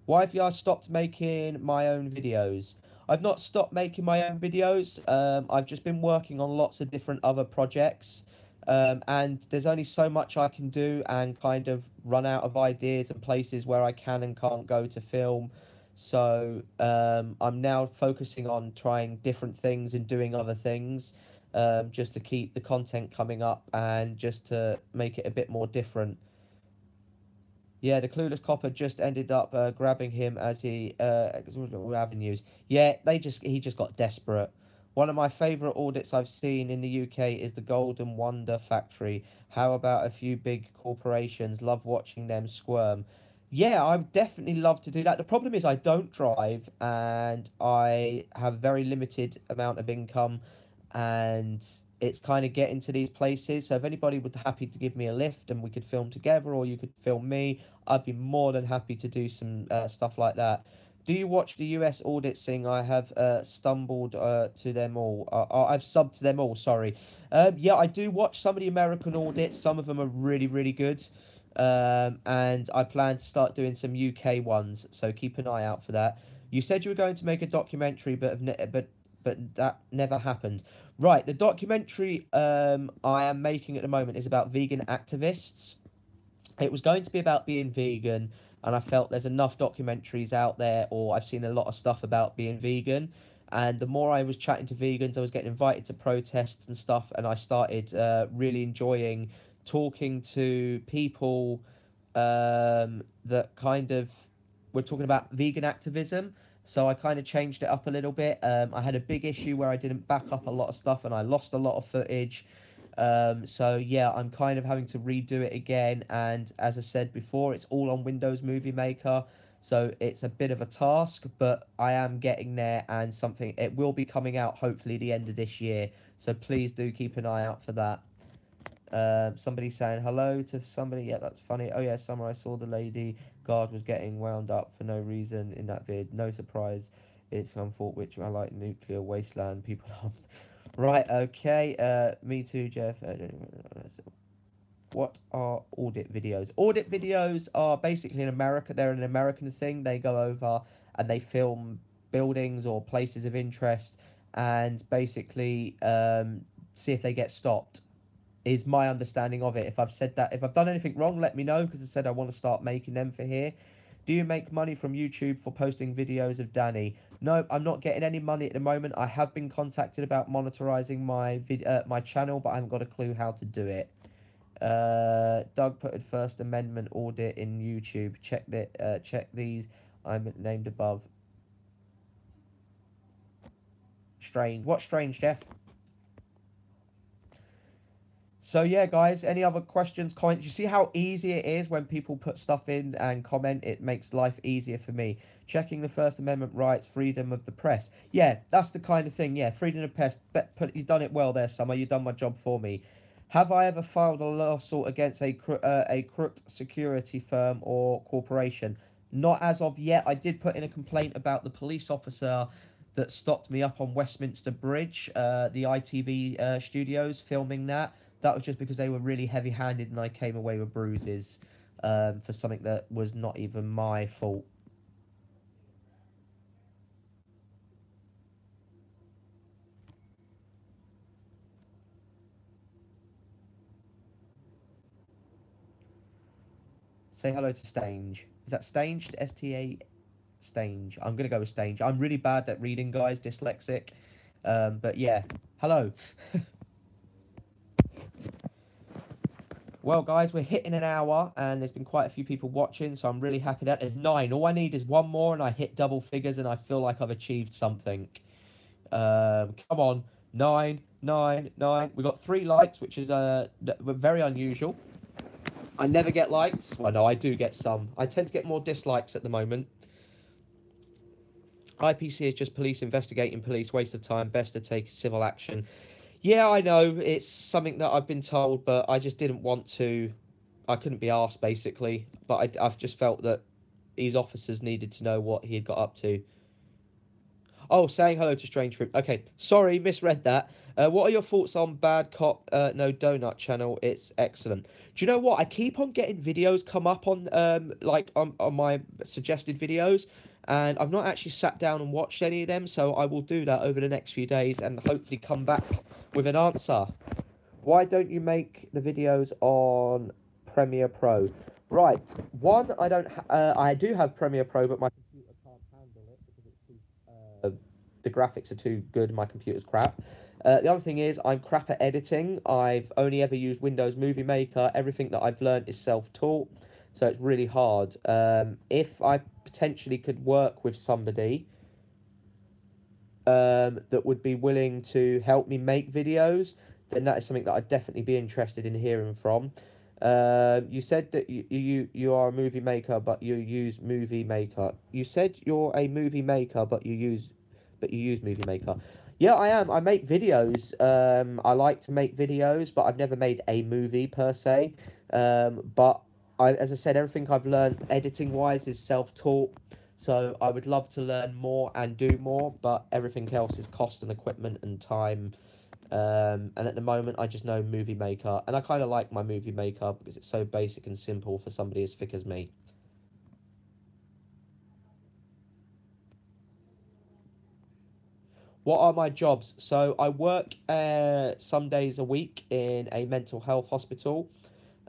Why have you stopped making my own videos? I've not stopped making my own videos. I've just been working on lots of different other projects. And there's only so much I can do and kind of run out of ideas and places where I can and can't go to film. So I'm now focusing on trying different things and doing other things just to keep the content coming up and just to make it a bit more different. Yeah, the clueless copper just ended up grabbing him as he avenues. Yeah, he just got desperate. One of my favourite audits I've seen in the UK is the Golden Wonder Factory. How about a few big corporations? Love watching them squirm. Yeah, I would definitely love to do that. The problem is I don't drive and I have a very limited amount of income and it's kind of getting to these places. So if anybody would happy to give me a lift and we could film together or you could film me, I'd be more than happy to do some stuff like that. Do you watch the US audits thing? I have stumbled to them all. I've subbed to them all, sorry. Yeah, I do watch some of the American audits. Some of them are really, really good. And I plan to start doing some UK ones, so keep an eye out for that. You said you were going to make a documentary, but but that never happened. Right, the documentary I am making at the moment is about vegan activists. It was going to be about being vegan, and I felt there's enough documentaries out there, or I've seen a lot of stuff about being vegan. And the more I was chatting to vegans, I was getting invited to protests and stuff, and I started really enjoying talking to people that kind of were talking about vegan activism. So I kind of changed it up a little bit. I had a big issue where I didn't back up a lot of stuff, and I lost a lot of footage. So yeah, I'm kind of having to redo it again, and as I said before, it's all on Windows Movie Maker, so it's a bit of a task, but I am getting there, and something, it will be coming out hopefully the end of this year, so please do keep an eye out for that. Somebody saying hello to somebody, yeah, that's funny. Oh yeah, Summer, I saw the lady guard was getting wound up for no reason in that vid, no surprise, it's unfortunate, which I like nuclear wasteland, people are... Right, okay, me too, Jeff. What are audit videos? Audit videos are basically in America, they're an American thing. They go over and they film buildings or places of interest and basically see if they get stopped, is my understanding of it. If I've said that, if I've done anything wrong, let me know, because I said I want to start making them for here. Do you make money from YouTube for posting videos of Danny? No, I'm not getting any money at the moment. I have been contacted about monetizing my channel, but I haven't got a clue how to do it. Doug put a First Amendment audit in YouTube. Check these. I'm named above. Strange. What's strange, Jeff? So yeah, guys, any other questions, comments? You see how easy it is when people put stuff in and comment? It makes life easier for me. Checking the First Amendment rights, freedom of the press. Yeah, that's the kind of thing. Yeah, freedom of press. You've done it well there, Summer. You've done my job for me. Have I ever filed a lawsuit against a crooked security firm or corporation? Not as of yet. I did put in a complaint about the police officer that stopped me up on Westminster Bridge, the ITV studios, filming that. That was just because they were really heavy-handed and I came away with bruises for something that was not even my fault. Say hello to Stange. Is that Stanged? S-T-A... Stange. I'm going to go with Stange. I'm really bad at reading, guys, dyslexic. But yeah, hello. Well, guys, we're hitting an hour, and there's been quite a few people watching, so I'm really happy that there's 9. All I need is one more, and I hit double figures, and I feel like I've achieved something. Come on, 9, 9, 9. We got 3 likes, which is very unusual. I never get likes. Well, no, I do get some. I tend to get more dislikes at the moment. IPC is just police investigating police, waste of time, best to take civil action. Yeah, I know, it's something that I've been told, but I just didn't want to. I couldn't be asked, basically. But I've just felt that these officers needed to know what he had got up to. Oh, saying hello to Strange Fruit. Okay, sorry, misread that. What are your thoughts on Bad Cop No Donut channel? It's excellent. Do you know what? I keep on getting videos come up on on my suggested videos, and I've not actually sat down and watched any of them, so I will do that over the next few days and hopefully come back with an answer. Why don't you make the videos on Premiere Pro? Right, one, I do have Premiere Pro, but my computer can't handle it because it's too, the graphics are too good, my computer's crap. The other thing is, I'm crap at editing. I've only ever used Windows Movie Maker. Everything that I've learned is self-taught, so it's really hard. If I potentially could work with somebody that would be willing to help me make videos, then that is something that I'd definitely be interested in hearing from. You said that you are a movie maker, but you use Movie Maker. You said you're a movie maker, but you use Movie Maker. Yeah, I am. I make videos. I like to make videos, but I've never made a movie per se. But as I said, everything I've learned editing-wise is self-taught. So I would love to learn more and do more, but everything else is cost and equipment and time. And at the moment, I just know Movie Maker, and I kind of like my Movie Maker because it's so basic and simple for somebody as thick as me. What are my jobs? So I work some days a week in a mental health hospital.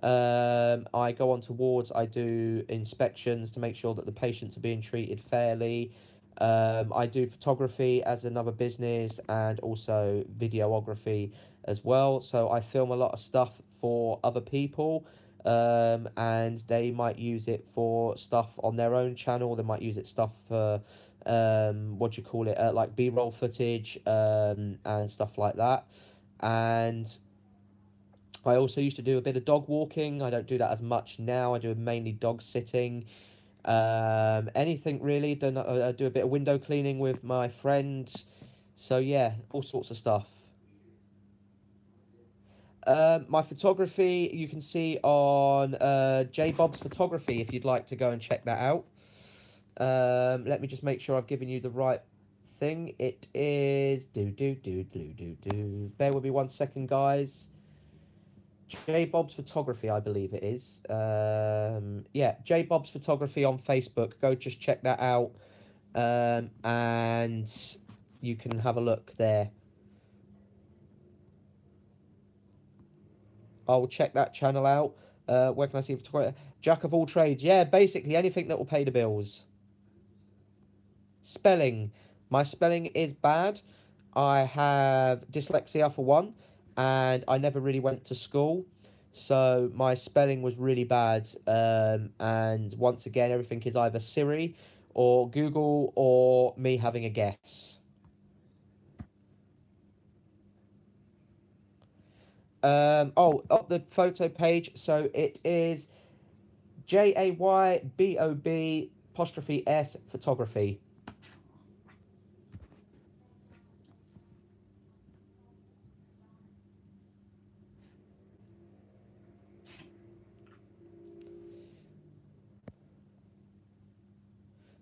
I go onto wards. I do inspections to make sure that the patients are being treated fairly. I do photography as another business and also videography as well. So I film a lot of stuff for other people, and they might use it for stuff on their own channel. They might use it stuff for what do you call it, like B-roll footage, and stuff like that. And I also used to do a bit of dog walking. I don't do that as much now. I do mainly dog sitting. Anything really. Don't I do a bit of window cleaning with my friends. So yeah, all sorts of stuff. My photography you can see on J Bob's Photography if you'd like to go and check that out. Let me just make sure I've given you the right thing. It is do. Bear with me 1 second, guys. J Bob's Photography, I believe it is. Yeah, J Bob's Photography on Facebook. Go just check that out, and you can have a look there. I'll check that channel out. Where can I see photography? Jack of all trades. Yeah, basically anything that will pay the bills. Spelling. My spelling is bad. I have dyslexia for one, and I never really went to school. So my spelling was really bad. And once again, everything is either Siri or Google or me having a guess. Up the photo page. So it is JAYBOB''S photography.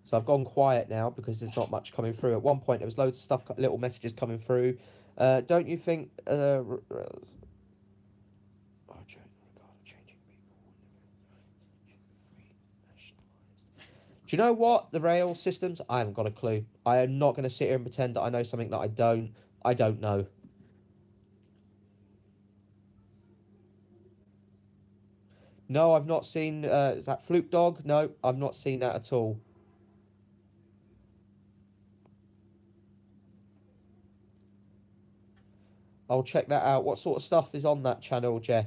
So I've gone quiet now because there's not much coming through. At one point, there was loads of stuff, little messages coming through. Don't you think? Do you know what? The rail systems, I haven't got a clue. I am not going to sit here and pretend that I know something that I don't. I don't know. No, I've not seen that Fluke Dog. No, I've not seen that at all. I'll check that out. What sort of stuff is on that channel, Jeff?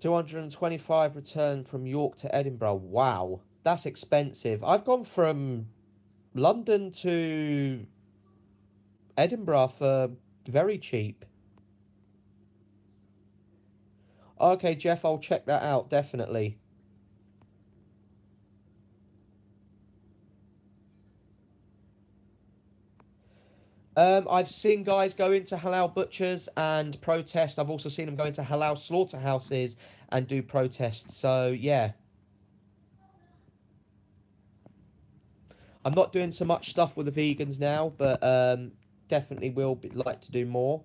£225 return from York to Edinburgh. Wow, that's expensive. I've gone from London to Edinburgh for very cheap. Okay, Jeff, I'll check that out, definitely. I've seen guys go into halal butchers and protest. I've also seen them go into halal slaughterhouses and do protests. So, yeah. I'm not doing so much stuff with the vegans now, but definitely like to do more.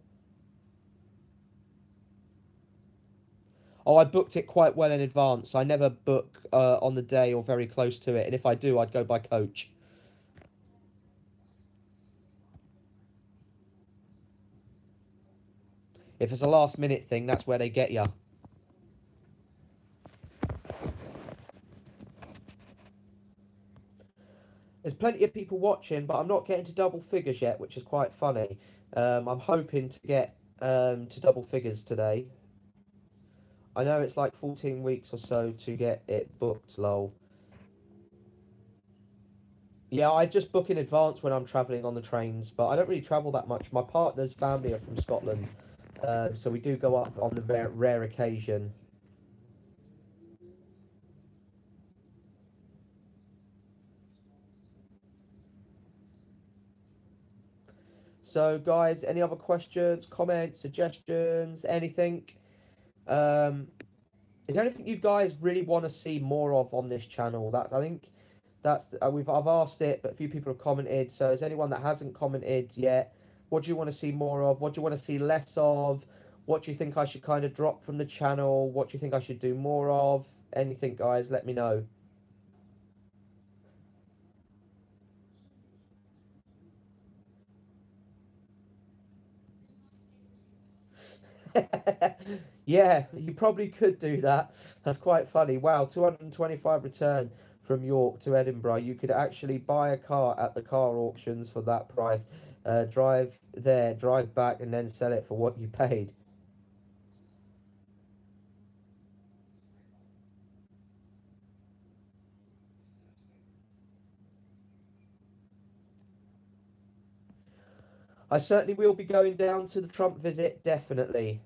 Oh, I booked it quite well in advance. I never book on the day or very close to it. And if I do, I'd go by coach. If it's a last minute thing, that's where they get you. There's plenty of people watching, but I'm not getting to double figures yet, which is quite funny. I'm hoping to get to double figures today. I know it's like 14 weeks or so to get it booked, lol. Yeah, I just book in advance when I'm travelling on the trains, but I don't really travel that much. My partner's family are from Scotland, so we do go up on the rare occasion. So, guys, any other questions, comments, suggestions, anything? Is there anything you guys really want to see more of on this channel? That I think that's I've asked it, but a few people have commented. So, is anyone that hasn't commented yet? What do you want to see more of? What do you want to see less of? What do you think I should kind of drop from the channel? What do you think I should do more of? Anything, guys, let me know. Yeah, you probably could do that. That's quite funny. Wow, 225 return from York to Edinburgh. You could actually buy a car at the car auctions for that price. Drive there, drive back, and then sell it for what you paid. I certainly will be going down to the Trump visit, definitely.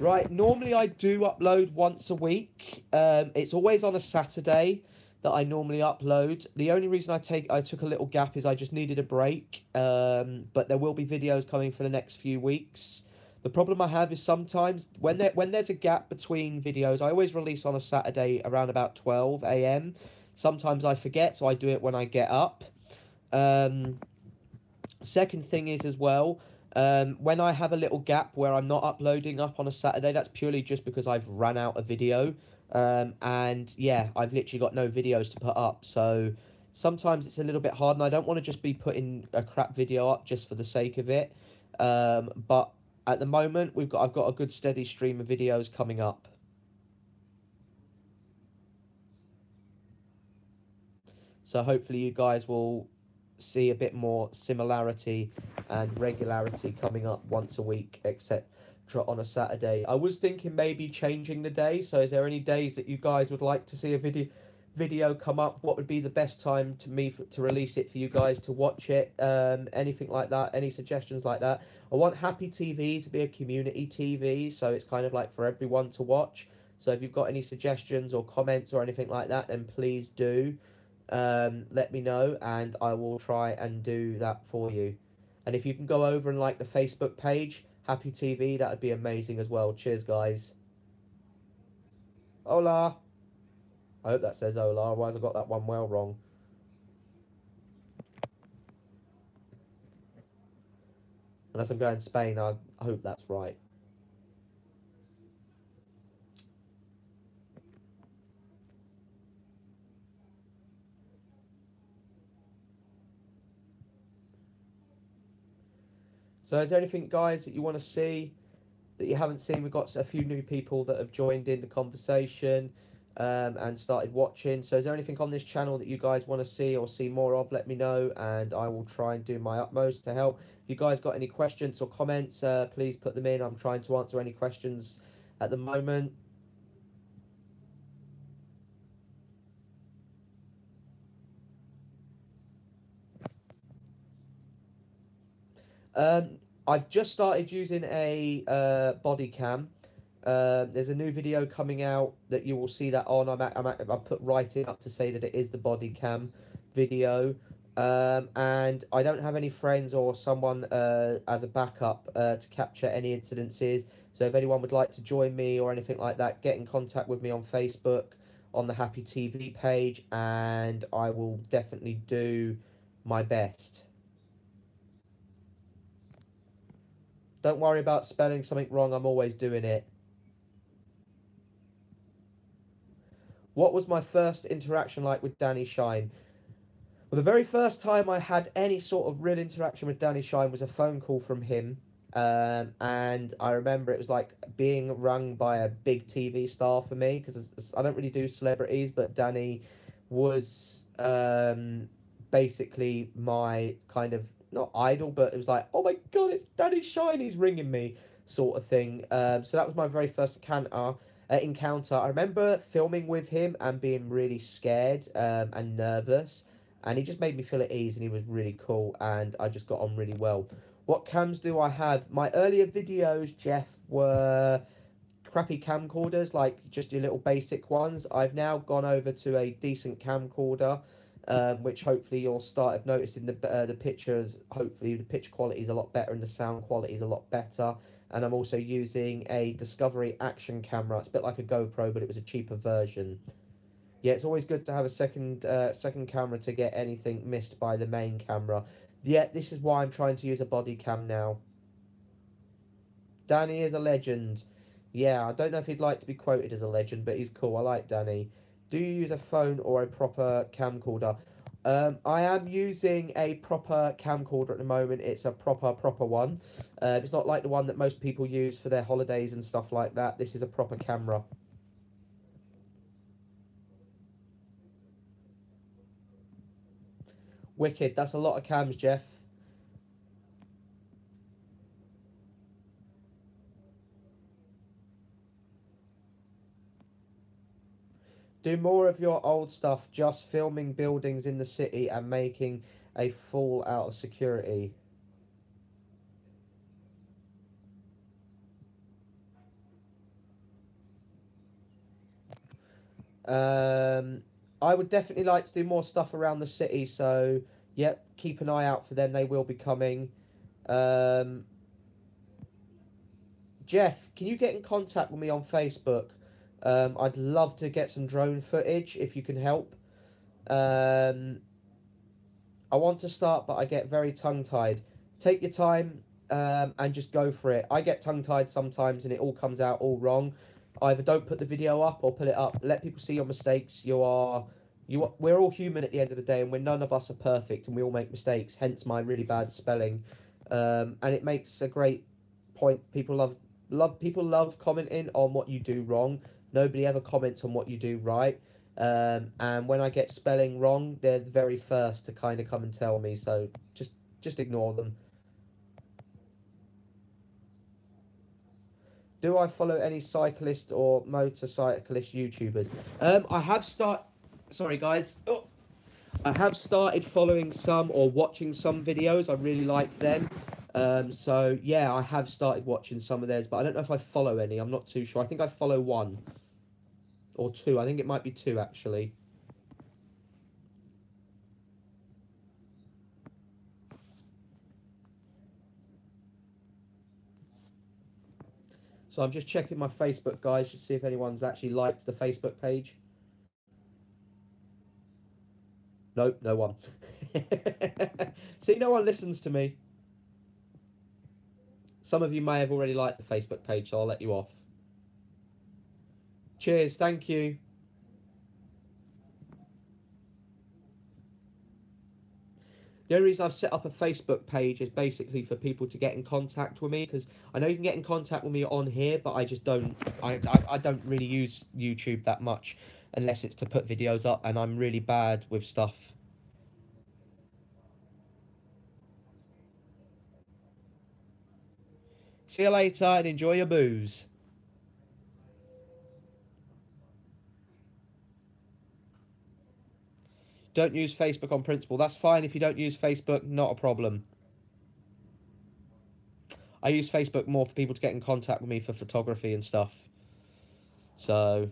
Right, normally I do upload once a week. It's always on a Saturday that I normally upload. The only reason I took a little gap is I just needed a break. But there will be videos coming for the next few weeks. The problem I have is sometimes when there's a gap between videos, I always release on a Saturday around about 12 a.m. Sometimes I forget, so I do it when I get up. Um, Second thing is as well, when I have a little gap where I'm not uploading up on a Saturday, that's purely just because I've ran out of video. And yeah, I've literally got no videos to put up. So sometimes it's a little bit hard, and I don't want to just be putting a crap video up just for the sake of it. But at the moment, I've got a good steady stream of videos coming up. So hopefully you guys will see a bit more similarity and regularity coming up once a week, etc. on a Saturday. I was thinking maybe changing the day. So is there any days that you guys would like to see a video come up? What would be the best time to release it for you guys to watch it? Anything like that? Any suggestions like that? I want Happy TV to be a community TV, so it's kind of like for everyone to watch. So if you've got any suggestions or comments or anything like that, then please do let me know, and I will try and do that for you. And if you can go over and like the Facebook page, Happy TV, that would be amazing as well. Cheers, guys. Hola. I hope that says hola, otherwise I got that one well wrong. Unless I'm going to Spain, I hope that's right. So is there anything, guys, that you want to see that you haven't seen? We've got a few new people that have joined in the conversation and started watching. So is there anything on this channel that you guys want to see or see more of? Let me know, and I will try and do my utmost to help. If you guys got any questions or comments, please put them in. I'm trying to answer any questions at the moment. I've just started using a body cam. There's a new video coming out that you will see that on. I've put writing up to say that it is the body cam video. And I don't have any friends or someone as a backup to capture any incidences. So if anyone would like to join me or anything like that, get in contact with me on Facebook on the Happy TV page, and I will definitely do my best. Don't worry about spelling something wrong, I'm always doing it. What was my first interaction like with Danny Shine? Well, the very first time I had any sort of real interaction with Danny Shine was a phone call from him. And I remember it was like being rung by a big TV star for me, because I don't really do celebrities, but Danny was basically my kind of, not idol, but it was like, oh my god, it's Danny Shine, he's ringing me, sort of thing. So that was my very first encounter. I remember filming with him and being really scared and nervous, and he just made me feel at ease, and he was really cool, and I just got on really well. What cams do I have? My earlier videos, Jeff, were crappy camcorders, like just your little basic ones. I've now gone over to a decent camcorder, which hopefully you'll start noticing the pictures. Hopefully the picture quality is a lot better and the sound quality is a lot better. And I'm also using a Discovery action camera. It's a bit like a GoPro, but it was a cheaper version. Yeah, it's always good to have a second camera to get anything missed by the main camera. Yeah, this is why I'm trying to use a body cam now. Danny is a legend. Yeah, I don't know if he'd like to be quoted as a legend, but he's cool. I like Danny. Do you use a phone or a proper camcorder? I am using a proper camcorder at the moment. It's a proper one. It's not like the one that most people use for their holidays and stuff like that. This is a proper camera. Wicked. That's a lot of cams, Jeff. Do more of your old stuff, just filming buildings in the city and making a fool out of security. Um, I would definitely like to do more stuff around the city, so yep, keep an eye out for them. They will be coming. Um, Jeff, can you get in contact with me on Facebook? I'd love to get some drone footage if you can help. Um, I want to start, but I get very tongue tied. Take your time and just go for it. I get tongue tied sometimes, and it all comes out all wrong. Either don't put the video up or put it up. Let people see your mistakes. We're all human at the end of the day, and none of us are perfect, and we all make mistakes. Hence my really bad spelling, and it makes a great point. People love commenting on what you do wrong. Nobody ever comments on what you do right. And when I get spelling wrong, they're the very first to kind of come and tell me. So just ignore them. Do I follow any cyclist or motorcyclist YouTubers? I have start. Sorry, guys. Oh, I have started following some or watching some videos. I really like them. So yeah, I have started watching some of theirs, but I don't know if I follow any. I'm not too sure. I think I follow one or two. I think it might be two actually. So I'm just checking my Facebook, guys, to see if anyone's actually liked the Facebook page. Nope, no one. See, no one listens to me. Some of you may have already liked the Facebook page, so I'll let you off. Cheers, thank you. The only reason I've set up a Facebook page is basically for people to get in contact with me, because I know you can get in contact with me on here, but I just don't. I don't really use YouTube that much unless it's to put videos up, and I'm really bad with stuff. See you later and enjoy your booze. Don't use Facebook on principle. That's fine if you don't use Facebook, not a problem. I use Facebook more for people to get in contact with me for photography and stuff. So,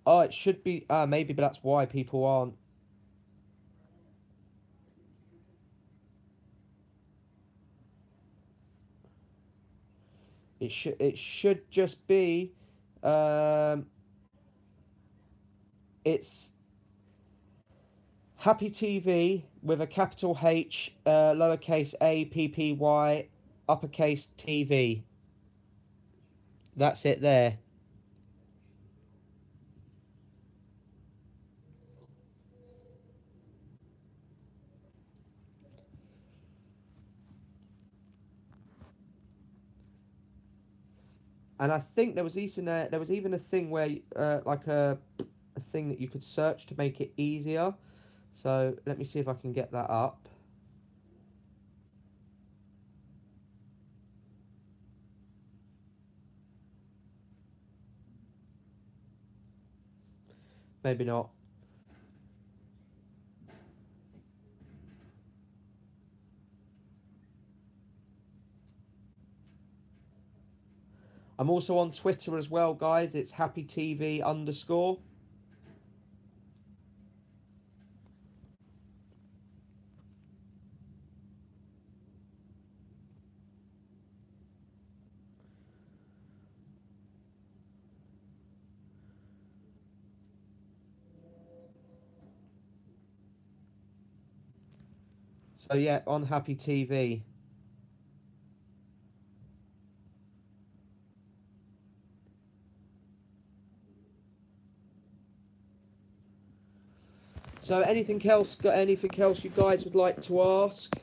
oh, it should be, maybe, but that's why people aren't. It should just be, um, it's Happy TV with a capital H, lowercase a, PPY, uppercase TV. That's it there. And I think there was even a thing where like a thing that you could search to make it easier. So let me see if I can get that up. Maybe not. I'm also on Twitter as well, guys. It's happytv_. So yeah, on Happy TV. So anything else? Got anything else you guys would like to ask?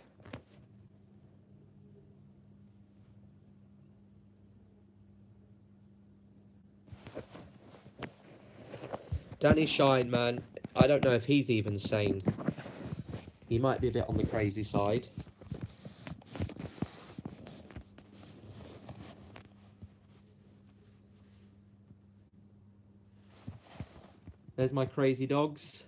Danny Shine, man. I don't know if he's even sane. He might be a bit on the crazy side. There's my crazy dogs.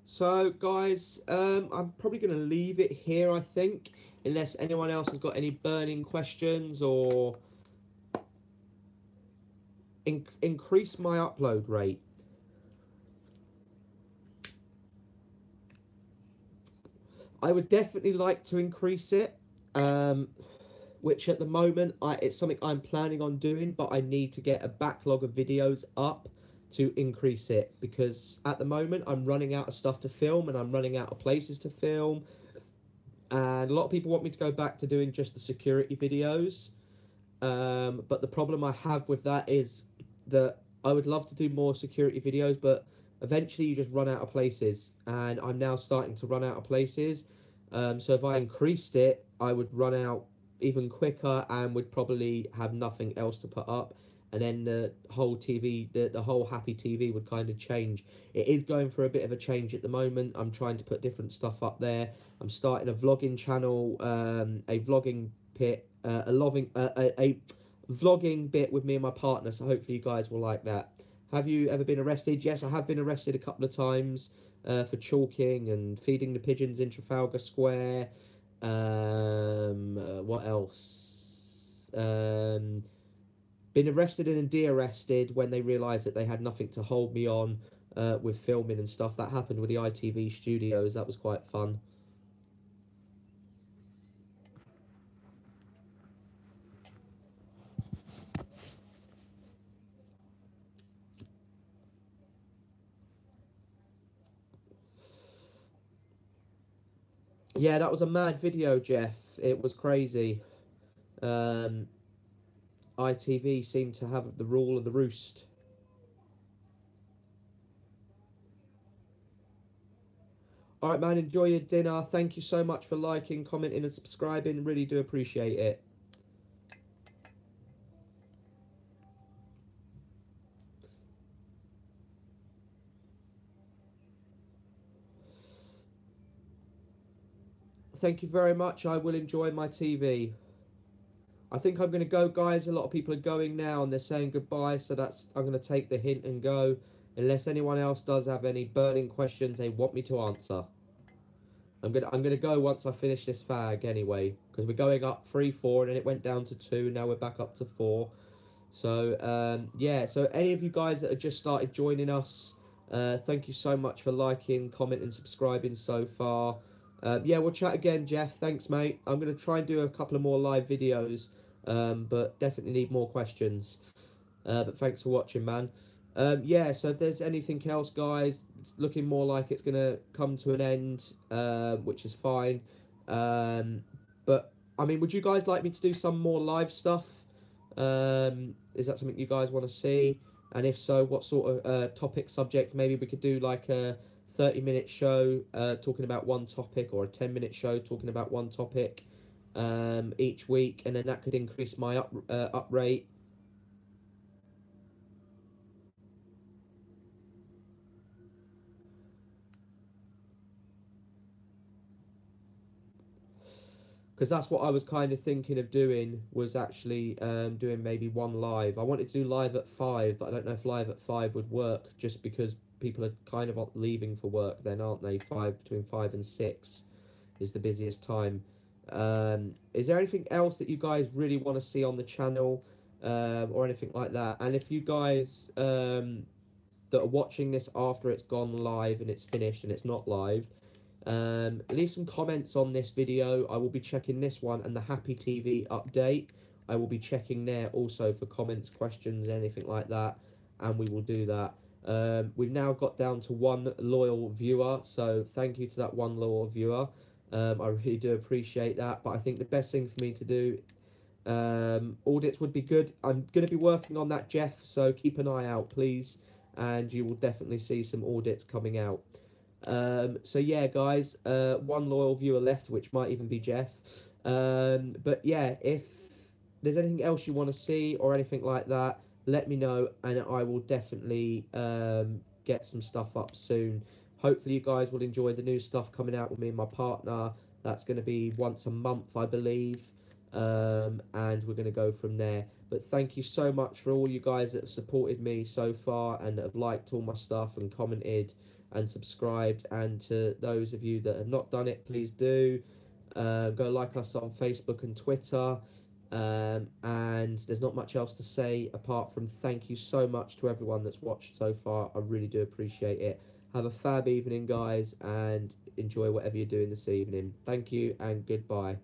So, guys, I'm probably going to leave it here, I think, unless anyone else has got any burning questions or increase my upload rate. I would definitely like to increase it, which at the moment it's something I'm planning on doing, but I need to get a backlog of videos up to increase it, because at the moment I'm running out of stuff to film and I'm running out of places to film, and a lot of people want me to go back to doing just the security videos, but the problem I have with that is that I would love to do more security videos, but eventually you just run out of places, and I'm now starting to run out of places. So if I increased it, I would run out even quicker and would probably have nothing else to put up, and then the whole TV, the whole Happy TV would kind of change. It is going for a bit of a change at the moment. I'm trying to put different stuff up there. I'm starting a vlogging channel, a vlogging pit, a vlogging bit with me and my partner, so hopefully you guys will like that. Have you ever been arrested? Yes, I have been arrested a couple of times for chalking and feeding the pigeons in Trafalgar Square. What else? Been arrested and de-arrested when they realised that they had nothing to hold me on with filming and stuff. That happened with the ITV studios. That was quite fun. Yeah, that was a mad video, Jeff. It was crazy. ITV seemed to have the rule of the roost. Alright, man, enjoy your dinner. Thank you so much for liking, commenting, and subscribing. Really do appreciate it. Thank you very much. I will enjoy my TV. I think I'm going to go, guys. A lot of people are going now and they're saying goodbye, so I'm going to take the hint and go, unless anyone else does have any burning questions they want me to answer. I'm gonna go once I finish this fag anyway, because we're going up 3-4 and then it went down to 2. Now we're back up to 4. So yeah. So any of you guys that have just started joining us, thank you so much for liking, commenting, subscribing so far. Yeah, we'll chat again, Jeff. Thanks, mate. I'm gonna try and do a couple of more live videos, but definitely need more questions. But thanks for watching, man. Yeah, so if there's anything else, guys, it's looking more like it's going to come to an end, which is fine. But, I mean, would you guys like me to do some more live stuff? Is that something you guys want to see? And if so, what sort of topic subjects? Maybe we could do like a 30-minute show talking about one topic, or a 10-minute show talking about one topic each week, and then that could increase my up rate. Because that's what I was kind of thinking of doing, was actually doing maybe one live. I wanted to do live at 5, but I don't know if live at 5 would work, just because people are kind of leaving for work then, aren't they? Between 5 and 6 is the busiest time. Is there anything else that you guys really want to see on the channel, or anything like that? And if you guys that are watching this after it's gone live and it's finished and it's not live, Leave some comments on this video. I will be checking this one and the Happy TV update. I will be checking there also for comments, questions, anything like that, and we will do that. We've now got down to 1 loyal viewer, so thank you to that 1 loyal viewer. I really do appreciate that, but I think the best thing for me to do, audits would be good. I'm going to be working on that, Jeff, so keep an eye out, please, and you will definitely see some audits coming out. So yeah, guys, 1 loyal viewer left, which might even be Jeff. But yeah, if there's anything else you want to see or anything like that, let me know, and I will definitely get some stuff up soon. Hopefully you guys will enjoy the new stuff coming out with me and my partner. That's going to be once a month, I believe, and we're going to go from there. But thank you so much for all you guys that have supported me so far and have liked all my stuff and commented and subscribed, and to those of you that have not done it, please do go like us on Facebook and Twitter. And there's not much else to say apart from thank you so much to everyone that's watched so far. I really do appreciate it. Have a fab evening, guys, and enjoy whatever you're doing this evening. Thank you and goodbye.